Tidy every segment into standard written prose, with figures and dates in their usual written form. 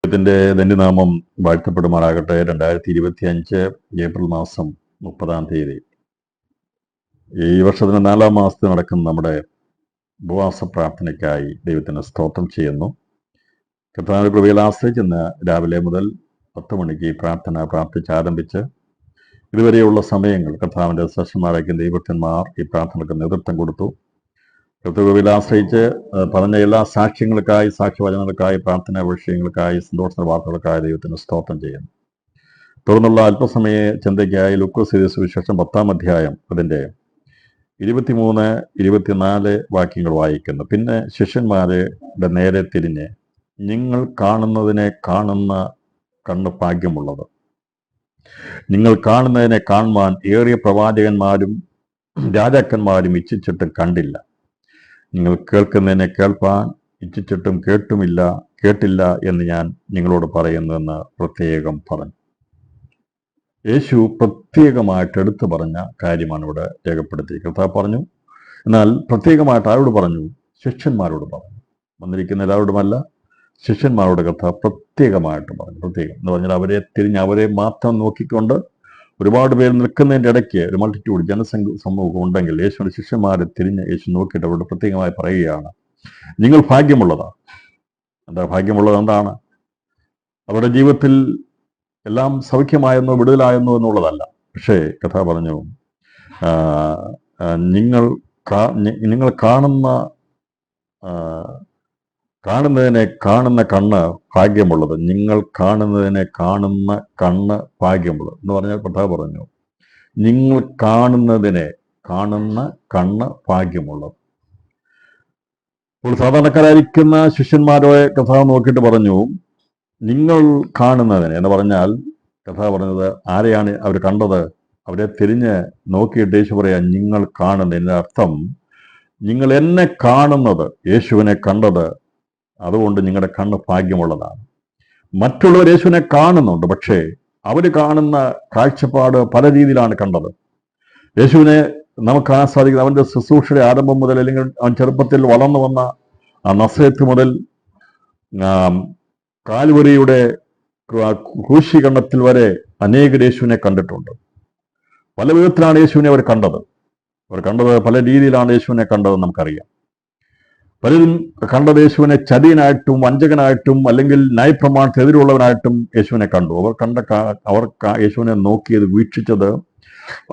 ദൈവത്തിൻ്റെ ധന്യനാമം വാഴ്ത്തപ്പെടുമാറാകട്ടെ. 2025 ഏപ്രിൽ മാസം 30-ാം തീയതി ഈ വർഷത്തിന് 4-ാം മാസത്തിൽ നടക്കുന്ന നമ്മുടെ ഉപവാസ പ്രാർത്ഥനയ്ക്കായി ദൈവത്തിന് സ്തോത്രം ചെയ്യുന്നു. കർത്താവിന്റെ കൃപയിൽ ആശ്രയിച്ച് രാവിലെ മുതൽ 10 മണിക്ക് ഈ പ്രാർത്ഥന പ്രാർത്ഥിച്ചാരംഭിച്ച് ഇതുവരെയുള്ള സമയങ്ങൾ കർത്താവിൻ്റെ ശിഷ്യന്മാരായിരിക്കും ദൈവഭക്തന്മാർ ഈ പ്രാർത്ഥനയ്ക്ക് നേതൃത്വം കൊടുത്തു. കർത്തൃകൃപയിൽ ആശ്രയിച്ച് പറഞ്ഞ എല്ലാ സാക്ഷ്യങ്ങൾക്കായി, സാക്ഷ്യവചനങ്ങൾക്കായി, പ്രാർത്ഥനാ വിഷയങ്ങൾക്കായി, സന്തോഷ വാർത്തകൾക്കായി ദൈവത്തിന് സ്തോത്രം ചെയ്യുന്നു. തുടർന്നുള്ള അല്പസമയ ചിന്തയ്ക്കായി ലൂക്കോസ് സുവിശേഷം 10-ാം അധ്യായം അതിൻ്റെ 23, 24 വാക്യങ്ങൾ വായിക്കുന്നു. പിന്നെ ശിഷ്യന്മാരുടെ നേരെ തിരിഞ്ഞ്, നിങ്ങൾ കാണുന്നതിനെ കാണുന്ന കണ്ണ് ഭാഗ്യമുള്ളത്. നിങ്ങൾ കാണുന്നതിനെ കാണുവാൻ ഏറിയ പ്രവാചകന്മാരും രാജാക്കന്മാരും ഇച്ഛിച്ചിട്ടും കണ്ടില്ല. നിങ്ങൾ കേൾക്കുന്നതിനെ കേൾപ്പാൻ ഇച്ഛിച്ചിട്ടും കേട്ടില്ല എന്ന് ഞാൻ നിങ്ങളോട് പറയുന്നുവെന്ന് പ്രത്യേകം പറഞ്ഞു. യേശു പ്രത്യേകമായിട്ട് എടുത്തു പറഞ്ഞ കാര്യമാണ് ഇവിടെ രേഖപ്പെടുത്തി. കർത്താവ് പറഞ്ഞു, എന്നാൽ പ്രത്യേകമായിട്ട് ആരോട് പറഞ്ഞു? ശിഷ്യന്മാരോട് പറഞ്ഞു. വന്നിരിക്കുന്ന എല്ലാവരോടുമല്ല, ശിഷ്യന്മാരോട് കർത്താവ് പ്രത്യേകമായിട്ട് പറഞ്ഞു. പ്രത്യേകം എന്ന് പറഞ്ഞാൽ അവരെ തിരിഞ്ഞ് അവരെ മാത്രം നോക്കിക്കൊണ്ട് ഒരുപാട് പേര് നിൽക്കുന്നതിൻ്റെ ഇടയ്ക്ക് ഒരു മൾട്ടിറ്റ്യൂഡ് ജനസമൂഹം ഉണ്ടെങ്കിൽ യേശുവിൻ്റെ ശിഷ്യന്മാരെ തിരിഞ്ഞ് യേശു നോക്കിയിട്ട് അവരോട് പ്രത്യേകമായി പറയുകയാണ്, നിങ്ങൾ ഭാഗ്യമുള്ളതാണ്. എന്താ ഭാഗ്യമുള്ളത്? എന്താണ്? അവരുടെ ജീവിതത്തിൽ എല്ലാം സൗഖ്യമായെന്നോ വിടുതലായെന്നോ എന്നുള്ളതല്ല. പക്ഷേ കഥ പറഞ്ഞു, നിങ്ങൾ കാണുന്നതിനെ കാണുന്ന കണ്ണ് ഭാഗ്യമുള്ളത്. നിങ്ങൾ കാണുന്നതിനെ കാണുന്ന കണ്ണ് ഭാഗ്യമുള്ളത് എന്ന് പറഞ്ഞാൽ കഥ പറഞ്ഞു, നിങ്ങൾ കാണുന്നതിനെ കാണുന്ന കണ്ണ് ഭാഗ്യമുള്ളത്. ഇപ്പോൾ സാധാരണക്കാരായിരിക്കുന്ന ശിഷ്യന്മാരെ കഥ നോക്കിയിട്ട് പറഞ്ഞു, നിങ്ങൾ കാണുന്നതിനെ എന്ന് പറഞ്ഞാൽ കഥ പറഞ്ഞത് ആരെയാണ് അവർ കണ്ടത്? അവരെ തിരിഞ്ഞ് നോക്കിയിട്ട് യേശു പറയാം, നിങ്ങൾ കാണുന്നതിൻ്റെ അർത്ഥം നിങ്ങൾ എന്നെ കാണുന്നത്, യേശുവിനെ കണ്ടത്, അതുകൊണ്ട് നിങ്ങളുടെ കണ്ണ് ഭാഗ്യമുള്ളതാണ്. മറ്റുള്ളവർ യേശുവിനെ കാണുന്നുണ്ട്, പക്ഷേ അവർ കാണുന്ന കാഴ്ചപ്പാട് പല രീതിയിലാണ് കണ്ടത്. യേശുവിനെ നമുക്ക് കാണാൻ സാധിക്കുന്നത് അവൻ്റെ ശുശ്രൂഷയുടെ ആരംഭം മുതൽ, അല്ലെങ്കിൽ അവൻ ചെറുപ്പത്തിൽ വളർന്നു വന്ന ആ നസറേത്ത് മുതൽ കാൽവരിയുടെ ക്രൂശീകരണത്തിൽ വരെ അനേക യേശുവിനെ കണ്ടിട്ടുണ്ട്. പല വിധത്തിലാണ് യേശുവിനെ അവർ കണ്ടത്. പല രീതിയിലാണ് യേശുവിനെ കണ്ടതെന്ന് നമുക്കറിയാം. പലരും കണ്ടത് യേശുവിനെ ചതിയനായിട്ടും വഞ്ചകനായിട്ടും അല്ലെങ്കിൽ ന്യായപ്രമാണത്തിനെതിരുള്ളവനായിട്ടും യേശുവിനെ കണ്ടു. അവർ യേശുവിനെ നോക്കിയത്, വീക്ഷിച്ചത്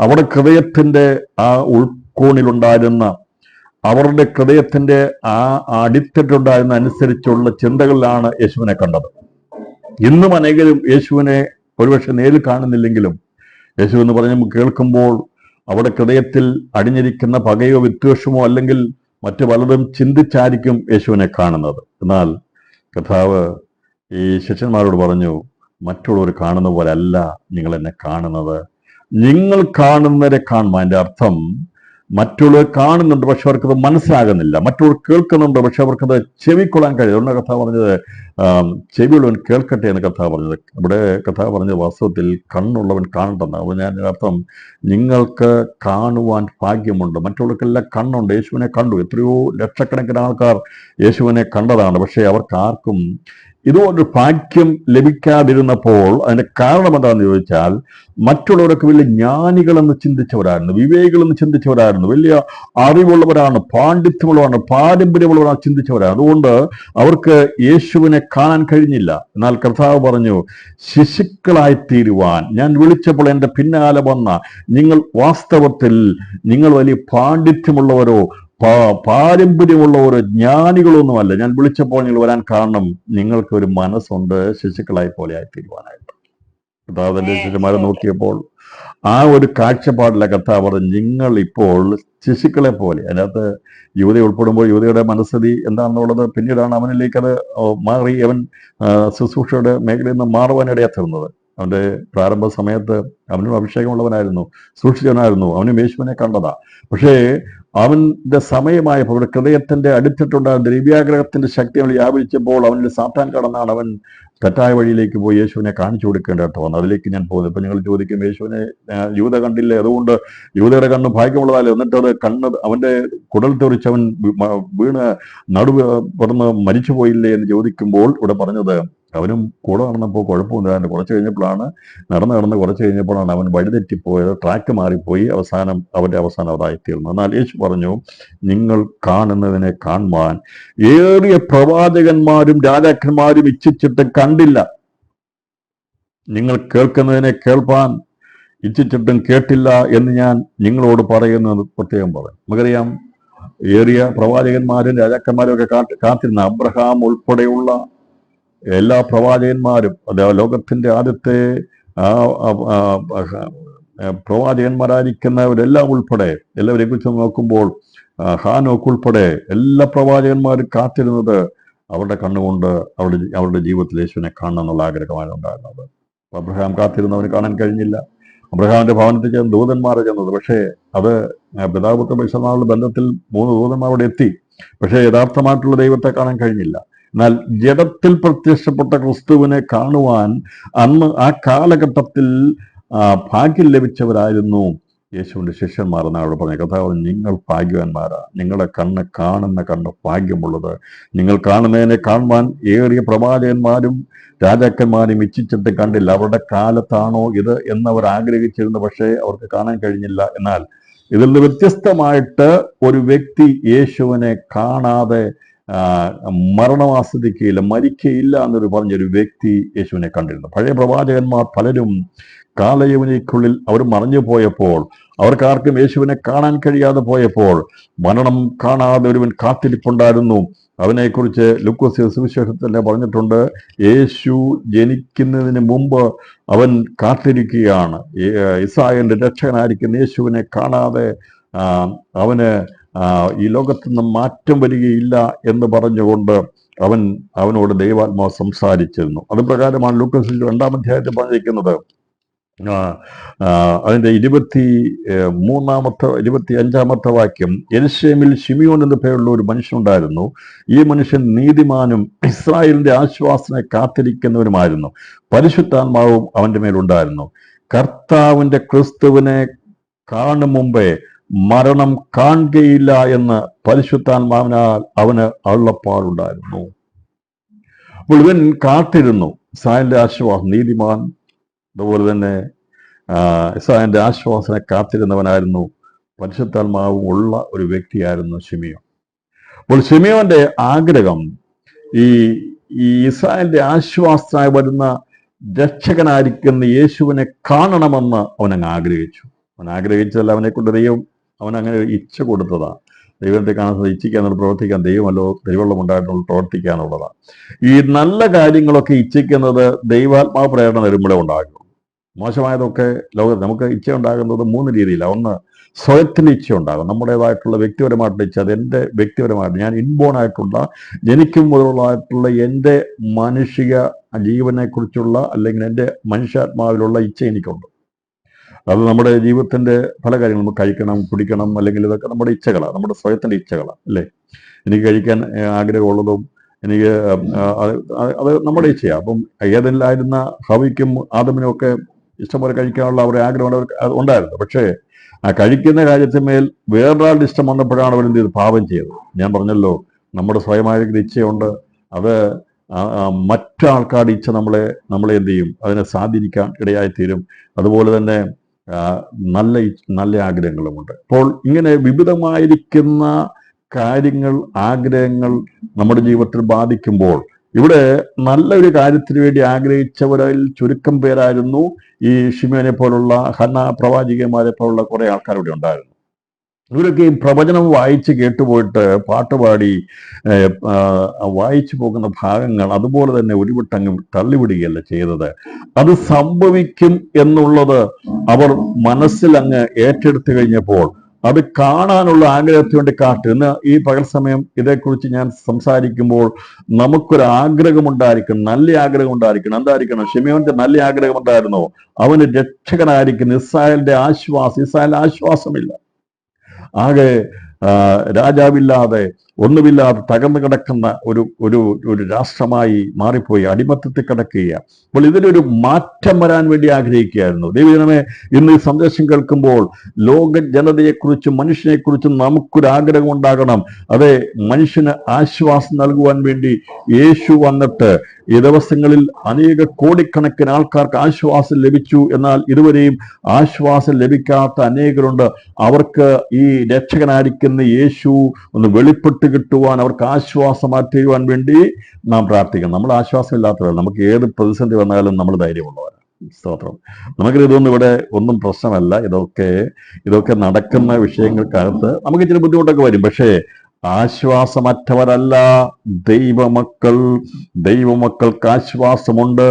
അവരുടെ ഹൃദയത്തിന്റെ ആ ഉൾക്കോണിലുണ്ടായിരുന്ന, അവരുടെ ഹൃദയത്തിന്റെ ആ അടിത്തട്ടുണ്ടായിരുന്ന അനുസരിച്ചുള്ള ചിന്തകളിലാണ് യേശുവിനെ കണ്ടത്. ഇന്നും അനേകരും യേശുവിനെ ഒരുപക്ഷെ നേരിൽ കാണുന്നില്ലെങ്കിലും യേശു എന്ന് പറഞ്ഞ് കേൾക്കുമ്പോൾ അവരുടെ ഹൃദയത്തിൽ അടിഞ്ഞിരിക്കുന്ന പകയോ വിദ്വേഷമോ അല്ലെങ്കിൽ മറ്റു പലതും ചിന്തിച്ചായിരിക്കും യേശുവിനെ കാണുന്നത്. എന്നാൽ കർത്താവ് ഈ ശിഷ്യന്മാരോട് പറഞ്ഞു, മറ്റുള്ളവർ കാണുന്ന പോലെ അല്ല നിങ്ങൾ എന്നെ കാണുന്നത്. നിങ്ങൾ കാണുന്നവരെ കാണുമ്പോൾ അതിൻ്റെ അർത്ഥം മറ്റുള്ളവർ കാണുന്നുണ്ട്, പക്ഷെ അവർക്കത് മനസ്സിലാകുന്നില്ല. മറ്റുള്ളവർ കേൾക്കുന്നുണ്ട്, പക്ഷെ അവർക്കത് ചെവിക്കൊള്ളാൻ കഴിയും. അതുകൊണ്ട് കഥ പറഞ്ഞത് ചെവിയുള്ളവൻ കേൾക്കട്ടെ എന്ന് കഥ പറഞ്ഞത്. ഇവിടെ കഥ പറഞ്ഞത് വാസ്തവത്തിൽ കണ്ണുള്ളവൻ കാണട്ടെന്ന്. അപ്പോൾ ഞാൻ അർത്ഥം, നിങ്ങൾക്ക് കാണുവാൻ ഭാഗ്യമുണ്ട്. മറ്റുള്ളവർക്കെല്ലാം കണ്ണുണ്ട്. യേശുവിനെ കണ്ടു. എത്രയോ ലക്ഷക്കണക്കിന് ആൾക്കാർ യേശുവിനെ കണ്ടതാണ്. പക്ഷേ അവർക്ക് ആർക്കും ഇതുപോലൊരു ഭാഗ്യം ലഭിക്കാതിരുന്നപ്പോൾ അതിന്റെ കാരണം എന്താണെന്ന് ചോദിച്ചാൽ, മറ്റുള്ളവരൊക്കെ വലിയ ജ്ഞാനികളെന്ന് ചിന്തിച്ചവരായിരുന്നു, വിവേകികളെന്ന് ചിന്തിച്ചവരായിരുന്നു, വലിയ അറിവുള്ളവരാണ്, പാണ്ഡിത്യമുള്ളവരാണ്, പാരമ്പര്യമുള്ളവരാണ് ചിന്തിച്ചവരാണ്. അതുകൊണ്ട് അവർക്ക് യേശുവിനെ കാണാൻ കഴിഞ്ഞില്ല. എന്നാൽ കർത്താവ് പറഞ്ഞു, ശിശുക്കളായിത്തീരുവാൻ ഞാൻ വിളിച്ചപ്പോൾ എൻ്റെ പിന്നാലെ വന്ന നിങ്ങൾ വാസ്തവത്തിൽ നിങ്ങൾ വലിയ പാണ്ഡിത്യമുള്ളവരോ പാരമ്പര്യമുള്ള ഒരു ജ്ഞാനികളൊന്നുമല്ല. ഞാൻ വിളിച്ചപ്പോൾ നിങ്ങൾ വരാൻ കാരണം നിങ്ങൾക്ക് ഒരു മനസ്സുണ്ട്, ശിശുക്കളായി പോലെ ആയിത്തീരുവാനായിട്ട്. കർത്താവിന്റെ ശിശുമാരെ നോക്കിയപ്പോൾ ആ ഒരു കാഴ്ചപ്പാടിലെ കർത്താവ് പറഞ്ഞു, നിങ്ങൾ ഇപ്പോൾ ശിശുക്കളെ പോലെ. അതിനകത്ത് യുവതി ഉൾപ്പെടുമ്പോൾ യുവതിയുടെ മനസ്ഥിതി എന്താണെന്നുള്ളത് പിന്നീടാണ് അവനിലേക്ക് അത് മാറി. അവൻ ശുശ്രൂഷയുടെ മേഖലയിൽ നിന്ന് മാറുവാനിടയാ തീർന്നത്. അവൻ്റെ പ്രാരംഭ സമയത്ത് അവനും അഭിഷേകമുള്ളവനായിരുന്നു, സൂക്ഷിച്ചവനായിരുന്നു, അവനും യേശുവിനെ കണ്ടതാ. പക്ഷേ അവന്റെ സമയമായപ്പോൾ അവരുടെ ഹൃദയത്തിന്റെ അടിത്തട്ടുണ്ടായിരുന്ന ദിവ്യാഗ്രഹത്തിന്റെ ശക്തി അവൻ വ്യാപിച്ചപ്പോൾ അവനിൽ സാത്താൻ കടന്നാണ് അവൻ തെറ്റായ വഴിയിലേക്ക് പോയി യേശുവിനെ കാണിച്ചു കൊടുക്കേണ്ടതായിട്ട് വന്നു. അതിലേക്ക് ഞാൻ പോകുന്നത്. ഇപ്പൊ നിങ്ങൾ ചോദിക്കും, യേശുവിനെ യൂത കണ്ടില്ലേ, അതുകൊണ്ട് യൂതയുടെ കണ്ണ് ഭാഗ്യമുള്ളതല്ലേ, എന്നിട്ട് അത് കണ്ണ് അവന്റെ കുടൽ തെറിച്ച് അവൻ വീണ് നടുവ് പറന്ന് മരിച്ചു പോയില്ലേ എന്ന് ചോദിക്കുമ്പോൾ ഇവിടെ പറഞ്ഞത് അവനും കൂടെ നടന്നപ്പോൾ കുഴപ്പമൊന്നുമില്ലാണ്ട് കുറച്ച് കഴിഞ്ഞപ്പോഴാണ് കുറച്ച് കഴിഞ്ഞപ്പോഴാണ് അവൻ വഴിതെറ്റിപ്പോയത്, ട്രാക്ക് മാറിപ്പോയി, അവന്റെ അവസാനം അതായിത്തീർന്നു. എന്നാൽ യേശു പറഞ്ഞു, നിങ്ങൾ കാണുന്നതിനെ കാണുവാൻ ഏറിയ പ്രവാചകന്മാരും രാജാക്കന്മാരും ഇച്ഛിച്ചിട്ട് കണ്ടില്ല, നിങ്ങൾ കേൾക്കുന്നതിനെ കേൾപ്പാൻ ഇച്ഛിച്ചിട്ടും കേട്ടില്ല എന്ന് ഞാൻ നിങ്ങളോട് പറയുന്നത് പ്രത്യേകം പറയും. നമുക്കറിയാം, ഏറിയ പ്രവാചകന്മാരും രാജാക്കന്മാരും ഒക്കെ കാത്തിരുന്ന അബ്രഹാം ഉൾപ്പെടെയുള്ള എല്ലാ പ്രവാചകന്മാരും, ലോകത്തിന്റെ ആദ്യത്തെ പ്രവാചകന്മാരായിരിക്കുന്നവരെല്ലാം ഉൾപ്പെടെ എല്ലാവരെ കുറിച്ച് നോക്കുമ്പോൾ ഹാനോക്ക് ഉൾപ്പെടെ എല്ലാ പ്രവാചകന്മാരും കാത്തിരുന്നത് അവരുടെ കണ്ണുകൊണ്ട് അവരുടെ ജീവിതത്തിൽ യേശുവിനെ കാണണം എന്നുള്ള ആഗ്രഹമാണ് ഉണ്ടായിരുന്നത്. അബ്രഹാം കാത്തിരുന്നവന് കാണാൻ കഴിഞ്ഞില്ല. അബ്രഹാമിന്റെ ഭവനത്തിൽ ചെന്ന് ദൂതന്മാരെ ചെന്നത്, പക്ഷേ അത് പിതാപുത്ര പരിശുദ്ധാത്മാവുടെ ബന്ധത്തിൽ 3 ദൂതന്മാരോട് എത്തി, പക്ഷേ യഥാർത്ഥമായിട്ടുള്ള ദൈവത്തെ കാണാൻ കഴിഞ്ഞില്ല. എന്നാൽ ജഡത്തിൽ പ്രത്യക്ഷപ്പെട്ട ക്രിസ്തുവിനെ കാണുവാൻ അന്ന് ആ കാലഘട്ടത്തിൽ ഭാഗ്യം ലഭിച്ചവരായിരുന്നു യേശുവിന്റെ ശിഷ്യന്മാർ എന്നാണ് അവിടെ പറഞ്ഞത്. കർത്താവ്, നിങ്ങൾ ഭാഗ്യവാന്മാരാ, നിങ്ങളുടെ കണ്ണ് കാണുന്ന കണ്ണ് ഭാഗ്യമുള്ളത്. നിങ്ങൾ കാണുന്നതിനെ കാണുവാൻ ഏറിയ പ്രവാചകന്മാരും രാജാക്കന്മാരും ഇച്ഛിച്ചിട്ട് കണ്ടില്ല. അവരുടെ കാലത്താണോ ഇത് എന്നവർ ആഗ്രഹിച്ചിരുന്നു, പക്ഷേ അവർക്ക് കാണാൻ കഴിഞ്ഞില്ല. എന്നാൽ ഇതിൽ നിന്ന് വ്യത്യസ്തമായിട്ട് ഒരു വ്യക്തി യേശുവിനെ കാണാതെ മരണമാസ്വദിക്കുകയില്ല, മരിക്കയില്ല എന്നൊരു പറഞ്ഞൊരു വ്യക്തി യേശുവിനെ കണ്ടിരുന്നു. പഴയ പ്രവാചകന്മാർ പലരും കാലയവനിക്കുള്ളിൽ അവർ മറഞ്ഞു പോയപ്പോൾ, അവർക്കാർക്കും യേശുവിനെ കാണാൻ കഴിയാതെ പോയപ്പോൾ, മരണം കാണാതെ ഒരുവൻ കാത്തിരിപ്പുണ്ടായിരുന്നു. അവനെക്കുറിച്ച് ലൂക്കോസ് സുവിശേഷത്തിൽ തന്നെ പറഞ്ഞിട്ടുണ്ട്, യേശു ജനിക്കുന്നതിന് മുമ്പ് അവൻ കാത്തിരിക്കുകയാണ്. ഇസ്രായേലിന്റെ രക്ഷകനായിരിക്കുന്ന യേശുവിനെ കാണാതെ അവന് ഈ ലോകത്തു നിന്ന് മാറ്റം വരികയില്ല എന്ന് പറഞ്ഞുകൊണ്ട് അവനോട് ദൈവാത്മാവ് സംസാരിച്ചിരുന്നു. അത് പ്രകാരമാണ് ലൂക്കോസിൽ 2-ാം അധ്യായത്തിൽ പറഞ്ഞിരിക്കുന്നത്. അതിന്റെ 25-ാമത്തെ വാക്യം, യെരുശലേമിൽ ശിമിയോൻ എന്ന പേരുള്ള ഒരു മനുഷ്യനുണ്ടായിരുന്നു. ഈ മനുഷ്യൻ നീതിമാനും ഇസ്രായേലിന്റെ ആശ്വാസനെ കാത്തിരിക്കുന്നവനുമായിരുന്നു. പരിശുദ്ധാത്മാവും അവന്റെ മേലുണ്ടായിരുന്നു. കർത്താവിന്റെ ക്രിസ്തുവിനെ കാണും മുമ്പേ മരണം കാണുകയില്ല എന്ന് പരിശുദ്ധാത്മാവിനാൽ അവന് അരുളപ്പാടുണ്ടായിരുന്നു. അപ്പോൾ ഇവൻ കാത്തിരുന്നു. ഇസ്രായേലിന്റെ ആശ്വാസം, നീതിമാൻ, അതുപോലെ തന്നെ ഇസ്രായേലിന്റെ ആശ്വാസനെ കാത്തിരുന്നവനായിരുന്നു. പരിശുദ്ധാത്മാവും ഉള്ള ഒരു വ്യക്തിയായിരുന്നു ശിമിയോൻ. അപ്പോൾ ശിമിയോന്റെ ആഗ്രഹം ഈ ഇസ്രായേലിന്റെ ആശ്വാസനായി വരുന്ന രക്ഷകനായിരിക്കുന്ന യേശുവിനെ കാണണമെന്ന് അവനങ്ങ് ആഗ്രഹിച്ചു. അവൻ ആഗ്രഹിച്ചതല്ല, അവനെ കൊണ്ട് ദൈവം അവനങ്ങനെ ഇച്ഛ കൊടുത്തതാണ്. ദൈവത്തെ കാണുന്നത് ഇച്ഛിക്കാനുള്ള പ്രവർത്തിക്കാൻ ദൈവമല്ലോ ദൈവവെള്ളം ഉണ്ടായിട്ടുള്ള പ്രവർത്തിക്കാനുള്ളതാണ്. ഈ നല്ല കാര്യങ്ങളൊക്കെ ഇച്ഛിക്കുന്നത് ദൈവാത്മാവ് പ്രേരണ വരുമ്പോഴേ ഉണ്ടാകും. മോശമായതൊക്കെ ലോകത്ത് നമുക്ക് ഇച്ഛ ഉണ്ടാകുന്നത് 3 രീതിയിലാണ്. ഒന്ന്, സ്വയത്തിന് ഇച്ഛ ഉണ്ടാകും, നമ്മുടേതായിട്ടുള്ള വ്യക്തിപരമായിട്ടുള്ള ഇച്ഛ. അത് എൻ്റെ വ്യക്തിപരമായിട്ട് ഞാൻ ഇൻബോൺ ആയിട്ടുള്ള ജനിക്കും മുതലുള്ളതായിട്ടുള്ള എൻ്റെ മാനുഷിക ജീവനെക്കുറിച്ചുള്ള അല്ലെങ്കിൽ എൻ്റെ മനുഷ്യാത്മാവിലുള്ള ഇച്ഛ എനിക്കുണ്ട്. അത് നമ്മുടെ ജീവിതത്തിന്റെ പല കാര്യങ്ങളും, നമുക്ക് കഴിക്കണം, കുടിക്കണം, അല്ലെങ്കിൽ ഇതൊക്കെ നമ്മുടെ ഇച്ഛകളാണ്, നമ്മുടെ സ്വയത്തിന്റെ ഇച്ഛകളാണ്, അല്ലേ? എനിക്ക് കഴിക്കാൻ ആഗ്രഹമുള്ളതും എനിക്ക് അത് നമ്മുടെ ഇച്ഛയാണ്. അപ്പം ഏതെല്ലായിരുന്ന ഹവയ്ക്കും ആദമിനും ഒക്കെ ഇഷ്ടംപോലെ കഴിക്കാനുള്ള അവരുടെ ആഗ്രഹം ഉണ്ടായിരുന്നു. പക്ഷേ ആ കഴിക്കുന്ന കാര്യത്തിന്മേൽ വേറൊരാളുടെ ഇഷ്ടം വന്നപ്പോഴാണ് അവരെന്ത് ചെയ്ത് പാപം ചെയ്തത്. ഞാൻ പറഞ്ഞല്ലോ, നമ്മുടെ സ്വയമായിരിക്കുന്ന ഇച്ഛയുണ്ട്, അത് മറ്റാൾക്കാരുടെ ഇച്ഛ നമ്മളെ എന്ത് ചെയ്യും, അതിനെ സ്വാധീനിക്കാൻ ഇടയായിത്തീരും. അതുപോലെ തന്നെ നല്ല ആഗ്രഹങ്ങളുമുണ്ട്. അപ്പോൾ ഇങ്ങനെ വിവിധമായിരിക്കുന്ന കാര്യങ്ങൾ, ആഗ്രഹങ്ങൾ നമ്മുടെ ജീവിതത്തിൽ ബാധിക്കുമ്പോൾ, ഇവിടെ നല്ലൊരു കാര്യത്തിന് വേണ്ടി ആഗ്രഹിച്ചവരിൽ ചുരുക്കം പേരായിരുന്നു ഈ ശിമോനെ പോലുള്ള ഹന്ന പ്രവാചികന്മാരെ പോലുള്ള കുറെ ആൾക്കാർ ഇവിടെ ഉണ്ടായിരുന്നു. ഇവരൊക്കെ ഈ പ്രവചനം വായിച്ച് കേട്ടുപോയിട്ട് പാട്ടുപാടി വായിച്ചു പോകുന്ന ഭാഗങ്ങൾ അതുപോലെ തന്നെ ഒരുവിട്ടങ്ങ് തള്ളിവിടുകയല്ല ചെയ്തത്. അത് സംഭവിക്കും എന്നുള്ളത് അവർ മനസ്സിലങ്ങ് ഏറ്റെടുത്തു കഴിഞ്ഞപ്പോൾ അത് കാണാനുള്ള ആഗ്രഹത്തിന് വേണ്ടി ഇന്ന് ഈ പകൽ സമയം ഇതേക്കുറിച്ച് ഞാൻ സംസാരിക്കുമ്പോൾ നമുക്കൊരു ആഗ്രഹമുണ്ടായിരിക്കണം, നല്ല ആഗ്രഹം ഉണ്ടായിരിക്കണം. എന്തായിരിക്കണം? ശിമയോന്റെ നല്ല ആഗ്രഹം ഉണ്ടായിരുന്നോ? അവന് രക്ഷകനായിരിക്കുന്നു. ഇസ്രായേലിന്റെ ആശ്വാസം. ഇസ്രായേലിന്റെ ആശ്വാസമില്ല, ആകെ രാജാവില്ലാതെ ഒന്നുമില്ലാതെ തകർന്നു കിടക്കുന്ന ഒരു ഒരു ഒരു രാഷ്ട്രമായി മാറിപ്പോയി, അടിമത്തത്തിൽ കിടക്കുകയാണ്. അപ്പോൾ ഇതിനൊരു മാറ്റം വരാൻ വേണ്ടി ആഗ്രഹിക്കുകയായിരുന്നു. ദൈവജനമേ, ഇന്ന് ഈ സന്ദേശം കേൾക്കുമ്പോൾ ലോക ജനതയെക്കുറിച്ചും മനുഷ്യനെക്കുറിച്ചും നമുക്കൊരു ആഗ്രഹം ഉണ്ടാകണം. അതെ, മനുഷ്യന് ആശ്വാസം നൽകുവാൻ വേണ്ടി യേശു വന്നിട്ട് ഈ ദിവസങ്ങളിൽ അനേക കോടിക്കണക്കിന് ആൾക്കാർക്ക് ആശ്വാസം ലഭിച്ചു. എന്നാൽ ഇതുവരെയും ആശ്വാസം ലഭിക്കാത്ത അനേകരുണ്ട്. അവർക്ക് ഈ രക്ഷകനായിരിക്കുന്ന യേശു ഒന്ന് വെളിപ്പെട്ട് കിട്ടുവാൻ, അവർക്ക് ആശ്വാസമായി തീരുവാൻ വേണ്ടി നാം പ്രാർത്ഥിക്കണം. നമ്മൾ ആശ്വാസമില്ലാത്തവരാണ്. നമുക്ക് ഏത് പ്രതിസന്ധി വന്നാലും നമ്മൾ ധൈര്യമുള്ളവരാണ്. സ്തോത്രം. നമുക്ക് ഇതൊന്നും ഇവിടെ ഒന്നും പ്രശ്നമല്ല. ഇതൊക്കെ നടക്കുന്ന വിഷയങ്ങൾക്കകത്ത് നമുക്ക് ഇച്ചിരി ബുദ്ധിമുട്ടൊക്കെ വരും. പക്ഷേ ആശ്വാസമറ്റവരല്ല ദൈവമക്കൾക്ക് ആശ്വാസമുണ്ട്.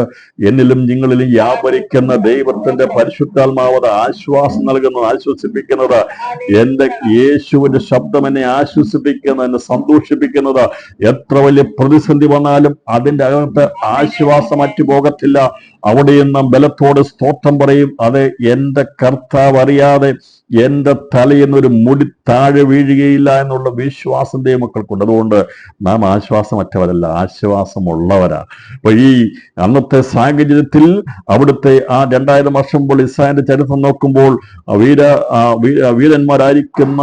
എന്നിലും നിങ്ങളിലും വ്യാപരിക്കുന്ന ദൈവത്തിന്റെ പരിശുദ്ധാത്മാവത് ആശ്വാസം നൽകുന്നത്, ആശ്വസിപ്പിക്കുന്നത്. എന്റെ യേശുവിന്റെ ശബ്ദം എന്നെ ആശ്വസിപ്പിക്കുന്നത്, എന്നെ സന്തോഷിപ്പിക്കുന്നത്. എത്ര വലിയ പ്രതിസന്ധി വന്നാലും അതിൻ്റെ അകത്ത് ആശ്വാസം അറ്റു പോകത്തില്ല. അവിടെയും നാം ബലത്തോടെ സ്തോത്രം പറയും. അതെ, എന്റെ കർത്താവ് അറിയാതെ എന്റെ തലയിൽ നിന്നൊരു മുടി താഴെ വീഴുകയില്ല എന്നുള്ള വിശ്വാസം ദൈവമക്കൾക്കുണ്ട്. അതുകൊണ്ട് നാം ആശ്വാസമറ്റവരല്ല, ആശ്വാസമുള്ളവരാ. അപ്പൊ ഈ അന്നത്തെ സാഹചര്യത്തിൽ അവിടുത്തെ ആ 2000 വർഷം മുമ്പ് ഇസ്രായേലിന്റെ ചരിത്രം നോക്കുമ്പോൾ വീരന്മാരായിരിക്കുന്ന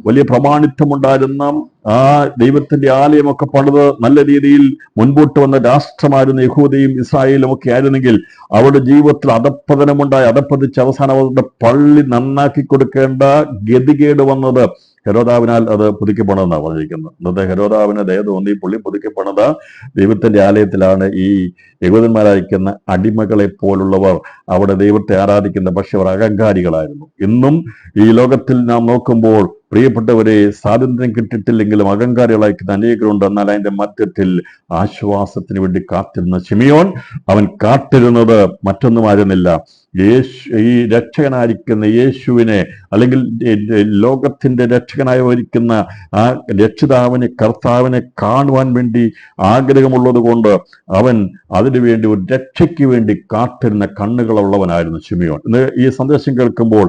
വലിയ പ്രമാണിത്വമുണ്ടായിരുന്ന ആ ദൈവത്തിന്റെ ആലയമൊക്കെ പണിത് നല്ല രീതിയിൽ മുൻപോട്ട് വന്ന രാഷ്ട്രമായിരുന്നു യഹൂദയും ഇസ്രായേലും ഒക്കെ ആയിരുന്നെങ്കിൽ അവരുടെ ജീവിതത്തിൽ അധപ്പതിച്ച് അവസാനം അവരുടെ പള്ളി നന്നാക്കി കൊടുക്കേണ്ട ഗതികേട് വന്നത് ഹെരോദാവിനാൽ അത് പുതുക്കിപ്പണതെന്നാണ് പറഞ്ഞിരിക്കുന്നത്. ഇന്നത്തെ ഹെരോദാവിന് ദയ തോന്നി പുള്ളി പുതുക്കിപ്പണത് ദൈവത്തിന്റെ ആലയത്തിലാണ്. ഈ യഹൂദന്മാരായിരിക്കുന്ന അടിമകളെ പോലുള്ളവർ അവിടെ ദൈവത്തെ ആരാധിക്കുന്ന, പക്ഷെ അവർ അഹങ്കാരികളായിരുന്നു. ഇന്നും ഈ ലോകത്തിൽ നാം നോക്കുമ്പോൾ പ്രിയപ്പെട്ടവരെ, സ്വാതന്ത്ര്യം കിട്ടിയിട്ടില്ലെങ്കിലും അഹങ്കാരികളായിരിക്കുന്ന അനേകരുണ്ട്. എന്നാൽ അതിന്റെ മധ്യത്തിൽ ആശ്വാസത്തിന് വേണ്ടി കാത്തിരുന്ന ശിമിയോൻ, അവൻ കാത്തിരുന്നത് മറ്റൊന്നുമായിരുന്നില്ല, ഈ രക്ഷകനായിരിക്കുന്ന യേശുവിനെ, അല്ലെങ്കിൽ ലോകത്തിന്റെ രക്ഷകനായിരിക്കുന്ന ആ രക്ഷിതാവിനെ, കർത്താവിനെ കാണുവാൻ വേണ്ടി ആഗ്രഹമുള്ളത് കൊണ്ട് അവൻ അതിനുവേണ്ടി ഒരു രക്ഷയ്ക്ക് വേണ്ടി കാത്തിരുന്ന കണ്ണുകളുള്ളവനായിരുന്നു ശിമിയോൻ. ഇന്ന് ഈ സന്ദേശം കേൾക്കുമ്പോൾ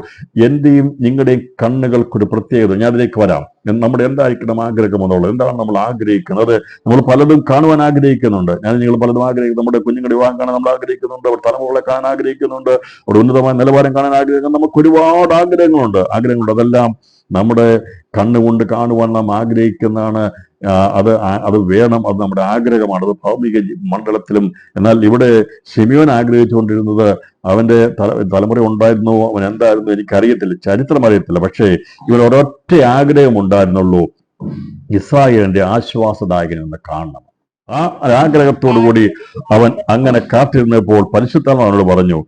എന്റെയും നിങ്ങളുടെയും കണ്ണുകൾക്കൊരു പ്രത്യേകത, ഞാൻ അതിലേക്ക് വരാം. നമ്മുടെ എന്തായിരിക്കണം ആഗ്രഹം എന്നുള്ളത്, എന്താണ് നമ്മൾ ആഗ്രഹിക്കുന്നത്? നമ്മൾ പലതും കാണുവാൻ ആഗ്രഹിക്കുന്നുണ്ട്. നിങ്ങൾ പലതും ആഗ്രഹിക്കുന്നു. നമ്മുടെ കുഞ്ഞുങ്ങളുടെ വിവാഹം കാണാൻ നമ്മൾ ആഗ്രഹിക്കുന്നുണ്ട്, അവർ തലമുറകളെ കാണാൻ ആഗ്രഹിക്കുന്നുണ്ട്, അവിടെ ഉന്നതമായ നിലവാരം കാണാൻ ആഗ്രഹിക്കുന്നു. നമുക്ക് ഒരുപാട് ആഗ്രഹങ്ങളുണ്ട്. അതെല്ലാം നമ്മുടെ കണ്ണുകൊണ്ട് കാണുവാൻ നാം ആഗ്രഹിക്കുന്നതാണ്. അത് വേണം, അത് നമ്മുടെ ആഗ്രഹമാണ്, അത് ഭൗമിക മണ്ഡലത്തിലും. എന്നാൽ ഇവിടെ ശിമിയോൻ ആഗ്രഹിച്ചുകൊണ്ടിരുന്നത്, അവന്റെ തലമുറ ഉണ്ടായിരുന്നു, അവൻ എന്തായിരുന്നു എനിക്കറിയത്തില്ല, ചരിത്രം അറിയത്തില്ല. പക്ഷേ ഇവൻ ഒരൊറ്റ ആഗ്രഹം ഉണ്ടായിരുന്നുള്ളൂ, ഇസ്രായേലിന്റെ ആശ്വാസദായകൻ എന്ന് കാണണം. ആ ആഗ്രഹത്തോടുകൂടി അവൻ അങ്ങനെ കാത്തിരുന്നപ്പോൾ പരിശുദ്ധാത്മാവ് അവനോട് പറഞ്ഞു,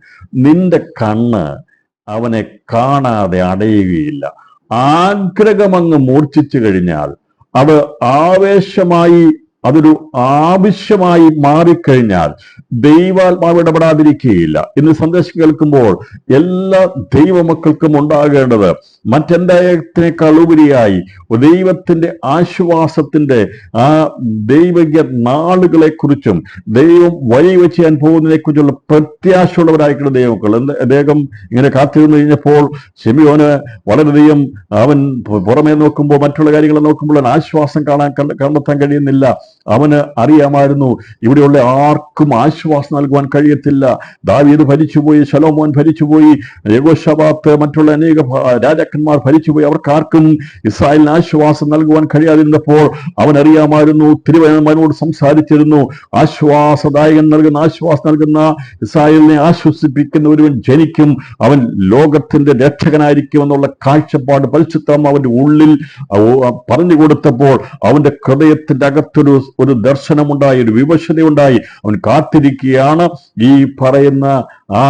നിന്റെ കണ്ണ് അവനെ കാണാതെ അടയുകയില്ല. ആഗ്രഹമങ്ങ് മൂർച്ഛിച്ചു കഴിഞ്ഞാൽ അത് അതൊരു ആവശ്യമായി മാറിക്കഴിഞ്ഞാൽ ദൈവാത്മാവ് ഇടപെടാതിരിക്കുകയില്ല. ഇന്ന് സന്ദേശം കേൾക്കുമ്പോൾ എല്ലാ ദൈവമക്കൾക്കും ഉണ്ടാകേണ്ടത് മറ്റെന്തിനേക്കാൾ ഉപരിയായി ദൈവത്തിന്റെ ആശ്വാസത്തിന്റെ ആ ദൈവിക നാളുകളെ കുറിച്ചും ദൈവം വഴി ചെയ്യാൻ പോകുന്നതിനെ കുറിച്ചുള്ള പ്രത്യാശയുള്ളവരായിരിക്കുന്ന ദൈവമക്കൾ. അദ്ദേഹം ഇങ്ങനെ കാത്തിരുന്നു കഴിഞ്ഞപ്പോൾ ശിമിയോന് വളരെയധികം അവൻ പുറമേ നോക്കുമ്പോൾ, മറ്റുള്ള കാര്യങ്ങളെ നോക്കുമ്പോൾ ആശ്വാസം കണ്ടെത്താൻ കഴിയുന്നില്ല. അവന് അറിയാമായിരുന്നു ഇവിടെയുള്ള ആർക്കും ആശ്വാസം നൽകുവാൻ കഴിയത്തില്ല. ദാവീദ് ഭരിച്ചുപോയി, ശലോമോൻ ഭരിച്ചുപോയി, യെഹോശാഫാത്ത്, മറ്റുള്ള അനേക രാജാക്കന്മാർ ഭരിച്ചുപോയി. അവർക്കാർക്കും ഇസ്രായേലിന് ആശ്വാസം നൽകുവാൻ കഴിയാതിരുന്നപ്പോൾ അവൻ അറിയാമായിരുന്നു, തിരുവനന്തപുരനോട് സംസാരിച്ചിരുന്നു, ആശ്വാസം നൽകുന്ന ഇസ്രായേലിനെ ആശ്വസിപ്പിക്കുന്ന ഒരുവൻ ജനിക്കും, അവൻ ലോകത്തിന്റെ രക്ഷകനായിരിക്കും എന്നുള്ള കാഴ്ചപ്പാട് പരിശുദ്ധം അവന്റെ ഉള്ളിൽ പറഞ്ഞു കൊടുത്തപ്പോൾ അവന്റെ ഹൃദയത്തിന്റെ അകത്തൊരു ദർശനമുണ്ടായി, ഒരു വിവശതയുണ്ടായി. അവൻ കാത്തിരിക്കുകയാണ് ഈ പറയുന്ന ആ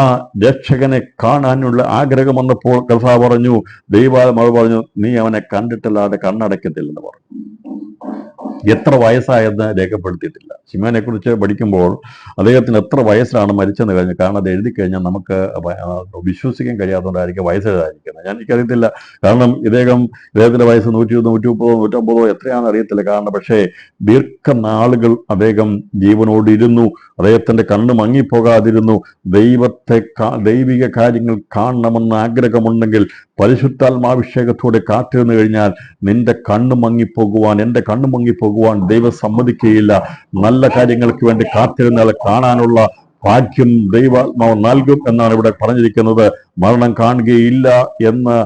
രക്ഷകനെ കാണാനുള്ള ആഗ്രഹം വന്നപ്പോൾ കർത്താവ് പറഞ്ഞു, ദൈവാത്മാവ് പറഞ്ഞു, നീ അവനെ കണ്ടിട്ടല്ലാതെ കണ്ണടയ്ക്കത്തില്ലെന്ന് പറഞ്ഞു. എത്ര വയസ്സായെന്ന് രേഖപ്പെടുത്തിയിട്ടില്ല. ശിമോനെ കുറിച്ച് പഠിക്കുമ്പോൾ അദ്ദേഹത്തിന് എത്ര വയസ്സിലാണ് മരിച്ചെന്ന് കഴിഞ്ഞ്, കാരണം അത് എഴുതി കഴിഞ്ഞാൽ നമുക്ക് വിശ്വസിക്കാൻ കഴിയാത്തതുകൊണ്ടായിരിക്കും വയസ്സ് എഴുതാതിരിക്കുന്നത്. എനിക്കറിയത്തില്ല, കാരണം ഇദ്ദേഹത്തിന്റെ വയസ്സ് 120, 130, 150 എത്രയാണെന്ന് അറിയത്തില്ല. കാരണം പക്ഷേ ദീർഘനാളുകൾ അദ്ദേഹം ജീവനോട് ഇരുന്നു. അദ്ദേഹത്തിന്റെ കണ്ണ് മങ്ങിപ്പോകാതിരുന്നു. ദൈവിക കാര്യങ്ങൾ കാണണമെന്ന് ആഗ്രഹമുണ്ടെങ്കിൽ പരിശുദ്ധാത്മാഭിഷേകത്തോടെ കാത്തിരുന്നു കഴിഞ്ഞാൽ നിന്റെ കണ്ണ് മങ്ങിപ്പോകുവാൻ, എന്റെ കണ്ണ് മങ്ങിപ്പോകുവാൻ ദൈവം സമ്മതിക്കുകയില്ല. നല്ല കാര്യങ്ങൾക്ക് വേണ്ടി കാത്തിരുന്നാൽ കാണാനുള്ള ഭാഗ്യം ദൈവാത്മാവ് നൽകും എന്നാണ് ഇവിടെ പറഞ്ഞിരിക്കുന്നത്. മരണം കാണുകയില്ല എന്ന്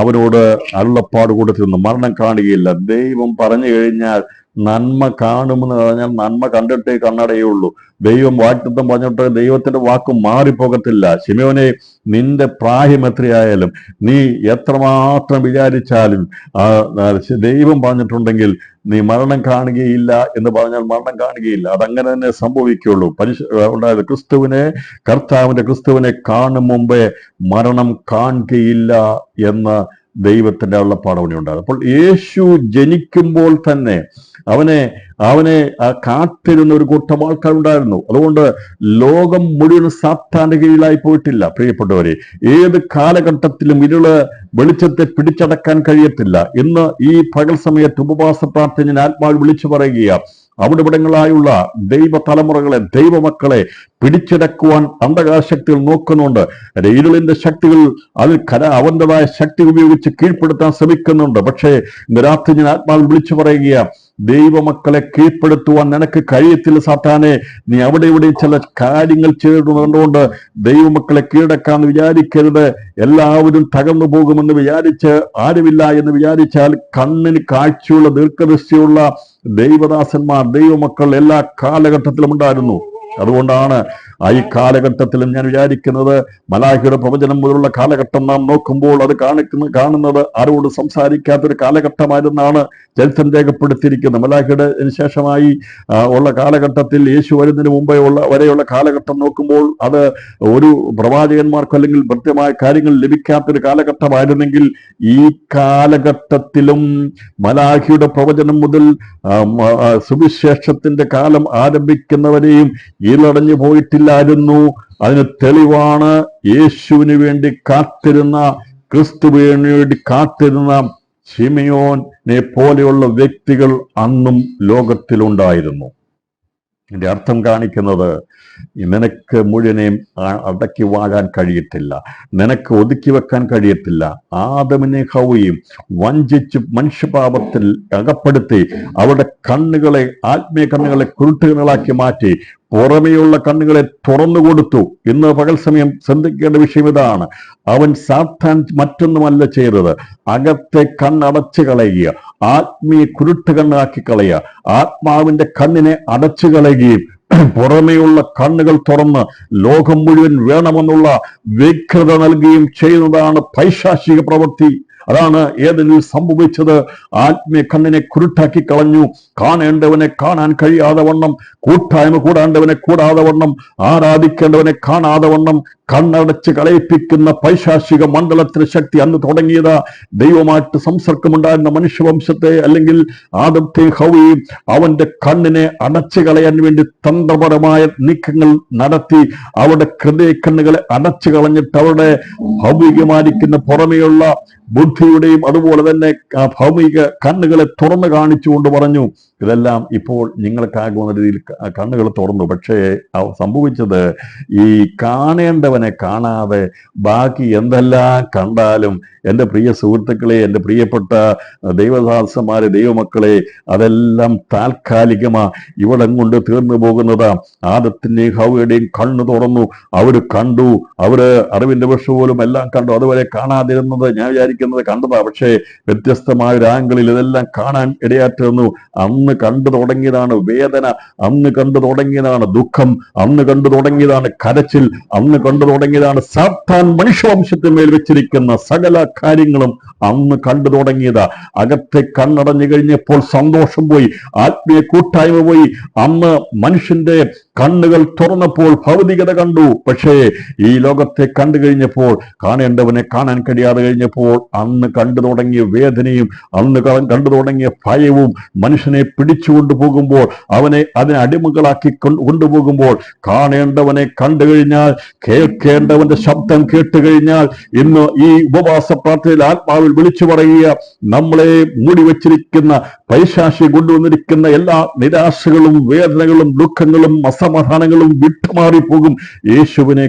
അവരോട് അരുളപ്പാട് കൊടുത്തിരുന്നു. മരണം കാണുകയില്ല. ദൈവം പറഞ്ഞു കഴിഞ്ഞാൽ നന്മ കാണുമെന്ന് പറഞ്ഞാൽ നന്മ കണ്ടിട്ടേ കണ്ണടയുള്ളൂ. ദൈവം വാഗ്ദത്തം പറഞ്ഞിട്ട് ദൈവത്തിന്റെ വാക്ക് മാറിപ്പോകത്തില്ല. ശിമോനെ, നിന്റെ പ്രായം എത്രയായാലും, നീ എത്രമാത്രം വിചാരിച്ചാലും ദൈവം പറഞ്ഞിട്ടുണ്ടെങ്കിൽ നീ മരണം കാണുകയില്ല എന്ന് പറഞ്ഞാൽ മരണം കാണുകയില്ല. അതങ്ങനെ തന്നെ സംഭവിക്കുള്ളൂ. കർത്താവിന്റെ ക്രിസ്തുവിനെ കാണും മുമ്പേ മരണം കാണുകയില്ല എന്ന ദൈവത്തിന്റെ അരുളപ്പാട് അവിടെ ഉണ്ടാകും. അപ്പോൾ യേശു ജനിക്കുമ്പോൾ തന്നെ അവനെ കാത്തിരുന്ന ഒരു കൂട്ടം ആൾക്കാരുണ്ടായിരുന്നു. അതുകൊണ്ട് ലോകം മുഴുവൻ സാത്താന്റെ കീഴിലായി പോയിട്ടില്ല. പ്രിയപ്പെട്ടവരെ, ഏത് കാലഘട്ടത്തിലും വെളിച്ചത്തെ പിടിച്ചടക്കാൻ കഴിയത്തില്ല. ഇന്ന് ഈ പകൽ സമയത്ത് ഉപവാസ പ്രാർത്ഥന ആത്മാവ് വിളിച്ചു പറയുകയാണ്. അവിടെവിടങ്ങളായുള്ള ദൈവ തലമുറകളെ, ദൈവമക്കളെ പിടിച്ചടക്കുവാൻ അന്ധകാരശക്തികൾ നോക്കുന്നുണ്ട്. ഇരുളിന്റെ ശക്തികൾ അവൻ്റെതായ ശക്തി ഉപയോഗിച്ച് കീഴ്പ്പെടുത്താൻ ശ്രമിക്കുന്നുണ്ട്. പക്ഷേ ഇന്ന് രാത്രി ഞാൻ ആത്മാവിൽ വിളിച്ചു പറയുക, ദൈവമക്കളെ കീഴ്പ്പെടുത്തുവാൻ നിനക്ക് കഴിയത്തില്ല സാത്താനെ. നീ അവിടെ ഇവിടെ ചില കാര്യങ്ങൾ ചെയ്തുകൊണ്ട് ദൈവമക്കളെ കീഴടക്കാന്ന് വിചാരിക്കരുത്. എല്ലാവരും തകർന്നു പോകുമെന്ന് വിചാരിച്ച്, ആരുമില്ല എന്ന് വിചാരിച്ചാൽ, കണ്ണിന് കാഴ്ചയുള്ള ദീർഘദൃഷ്ടിയുള്ള ദൈവദാസന്മാർ, ദൈവമക്കൾ എല്ലാ കാലഘട്ടത്തിലും ഉണ്ടായിരുന്നു. അതുകൊണ്ടാണ് ഈ കാലഘട്ടത്തിലും ഞാൻ വിചാരിക്കുന്നത്, മലാഖിയുടെ പ്രവചനം മുതലുള്ള കാലഘട്ടം നാം നോക്കുമ്പോൾ അത് കാണുന്നത് ആരോട് സംസാരിക്കാത്തൊരു കാലഘട്ടമായിരുന്നാണ് ചരിത്രം രേഖപ്പെടുത്തിയിരിക്കുന്നത്. മലാഖിയുടെ ശേഷമായി ഉള്ള കാലഘട്ടത്തിൽ, യേശു വരുന്നതിന് മുമ്പേ വരെയുള്ള കാലഘട്ടം നോക്കുമ്പോൾ അത് ഒരു പ്രവാചകന്മാർക്കോ അല്ലെങ്കിൽ കൃത്യമായ കാര്യങ്ങൾ ലഭിക്കാത്തൊരു കാലഘട്ടമായിരുന്നെങ്കിൽ, ഈ കാലഘട്ടത്തിലും മലാഖിയുടെ പ്രവചനം മുതൽ സുവിശേഷത്തിന്റെ കാലം ആരംഭിക്കുന്നവരെയും ഈലടഞ്ഞു പോയിട്ടില്ലായിരുന്നു. അതിന് തെളിവാണ് യേശുവിന് വേണ്ടി കാത്തിരുന്ന, ക്രിസ്തുവിന് വേണ്ടി കാത്തിരുന്ന ശിമയോനെ പോലെയുള്ള വ്യക്തികൾ അന്നും ലോകത്തിലുണ്ടായിരുന്നു. ഇതിന്റെ അർത്ഥം കാണിക്കുന്നത്, നിനക്ക് മുഴുവനെയും അടക്കി വാഴാൻ കഴിയത്തില്ല, നിനക്ക് ഒതുക്കി വെക്കാൻ കഴിയത്തില്ല. ആദമിനെ ഹവ്വയും വഞ്ചിച്ച് മനുഷ്യപാപത്തിൽ അകപ്പെടുത്തി അവരുടെ കണ്ണുകളെ, ആത്മീയ കണ്ണുകളെ കുരുട്ടുകളാക്കി മാറ്റി പുറമെയുള്ള കണ്ണുകളെ തുറന്നു കൊടുത്തു. ഇന്ന് പകൽ സമയം ശ്രദ്ധിക്കേണ്ട വിഷയം ഇതാണ്. സാത്താൻ മറ്റൊന്നുമല്ല ചെയ്തത്, അകത്തെ കണ്ണടച്ചു കളയുക, ആത്മീയ കുരുട്ട് കണ്ണാക്കി കളയുക, ആത്മാവിന്റെ കണ്ണിനെ അടച്ചു കളയുകയും പുറമെയുള്ള കണ്ണുകൾ തുറന്ന് ലോകം മുഴുവൻ വേണമെന്നുള്ള വ്യഗ്രത നൽകുകയും ചെയ്യുന്നതാണ് പൈശാചിക പ്രവൃത്തി. അതാണ് ഏതെനിൽ സംഭവിച്ചത്. ആത്മീയ കണ്ണിനെ കുരുട്ടാക്കി കളഞ്ഞു. കാണേണ്ടവനെ കാണാൻ കഴിയാതെ വണ്ണം, കൂട്ടായ്മ കൂടാണ്ടവനെ കൂടാതെ വണ്ണം, ആരാധിക്കേണ്ടവനെ കാണാതെ വണ്ണം കണ്ണടച്ച് കളയിപ്പിക്കുന്ന പൈശാചിക മണ്ഡലത്തിന് ശക്തി അന്ന് തുടങ്ങിയത്. ദൈവമായിട്ട് സംസർഗമുണ്ടായിരുന്ന മനുഷ്യവംശത്തെ, അല്ലെങ്കിൽ ആദത്തെ ഹവ്വയും അവന്റെ കണ്ണിനെ അടച്ചു കളയാൻ വേണ്ടി തന്ത്രപരമായ നീക്കങ്ങൾ നടത്തി അവരുടെ ഹൃദയ കണ്ണുകളെ അടച്ചു കളഞ്ഞിട്ട് അവരുടെ ഭൗമികമായിരിക്കുന്ന പുറമെയുള്ള ബുദ്ധിയുടെയും അതുപോലെ തന്നെ ഭൗമിക കണ്ണുകളെ തുറന്നു കാണിച്ചുകൊണ്ട് പറഞ്ഞു, ഇതെല്ലാം ഇപ്പോൾ നിങ്ങൾക്കാകുന്ന രീതിയിൽ കണ്ണുകൾ തുറന്നു. പക്ഷേ സംഭവിച്ചത്, ഈ കാണേണ്ടവനെ കാണാതെ ബാക്കി എന്തെല്ലാം കണ്ടാലും, എൻ്റെ പ്രിയ സുഹൃത്തുക്കളെ, എൻ്റെ പ്രിയപ്പെട്ട ദൈവദാസന്മാരെ, ദൈവമക്കളെ, അതെല്ലാം താൽക്കാലികമാ, ഇവിടം കൊണ്ട് തീർന്നു പോകുന്നതാ. ആദത്തിന്റെയും ഹവ്വയുടെയും കണ്ണു തുറന്നു. അവര് കണ്ടു, അവര് അറിവിന്റെ വർഷ പോലും എല്ലാം കണ്ടു. അതുവരെ കാണാതിരുന്നത് ഞാൻ വിചാരിക്കുന്നത് കണ്ടതാ. പക്ഷേ വ്യത്യസ്തമായ ഒരു ആംഗിളിൽ ഇതെല്ലാം കാണാൻ ഇടയാറ്റുന്നു. അന്ന് കണ്ടു തുടങ്ങിയതാണ് വേദന, അന്ന് കണ്ടു തുടങ്ങിയതാണ് ദുഃഖം, അന്ന് കണ്ടു തുടങ്ങിയതാണ് കരച്ചിൽ, അന്ന് കണ്ടു തുടങ്ങിയതാണ് സാത്താൻ മനുഷ്യവംശത്തിന്മേൽ വെച്ചിരിക്കുന്ന സകല കാര്യങ്ങളും അന്ന് കണ്ടു തുടങ്ങിയതാ. അകത്തെ കണ്ണടഞ്ഞു കഴിഞ്ഞപ്പോൾ സന്തോഷം പോയി, ആത്മീയ കൂട്ടായ്മ പോയി. അന്ന് മനുഷ്യന്റെ കണ്ണുകൾ തുറന്നപ്പോൾ ഭൗതികത കണ്ടു. പക്ഷേ ഈ ലോകത്തെ കണ്ടു കഴിഞ്ഞപ്പോൾ, കാണേണ്ടവനെ കാണാൻ കഴിയാതെ കഴിഞ്ഞപ്പോൾ, അന്ന് കണ്ടു തുടങ്ങിയ വേദനയും അന്ന് കണ്ടു തുടങ്ങിയ ഭയവും മനുഷ്യനെ പിടിച്ചുകൊണ്ടു പോകുമ്പോൾ, അതിനെ അടിമകളാക്കി കൊണ്ടുപോകുമ്പോൾ, കാണേണ്ടവനെ കണ്ടു കഴിഞ്ഞാൽ, കേൾക്കേണ്ടവന്റെ ശബ്ദം കേട്ടു കഴിഞ്ഞാൽ, ഇന്ന് ഈ ഉപവാസ പ്രാർത്ഥനയിൽ ആത്മാവിൽ വിളിച്ചു പറയുക, നമ്മളെ മൂടിവെച്ചിരിക്കുന്ന പൈശാചി കൊണ്ടുവന്നിരിക്കുന്ന എല്ലാ നിരാശകളും വേദനകളും ദുഃഖങ്ങളും അസമാധാനങ്ങളും വിട്ടുമാറിപ്പോകും. യേശുവിനെ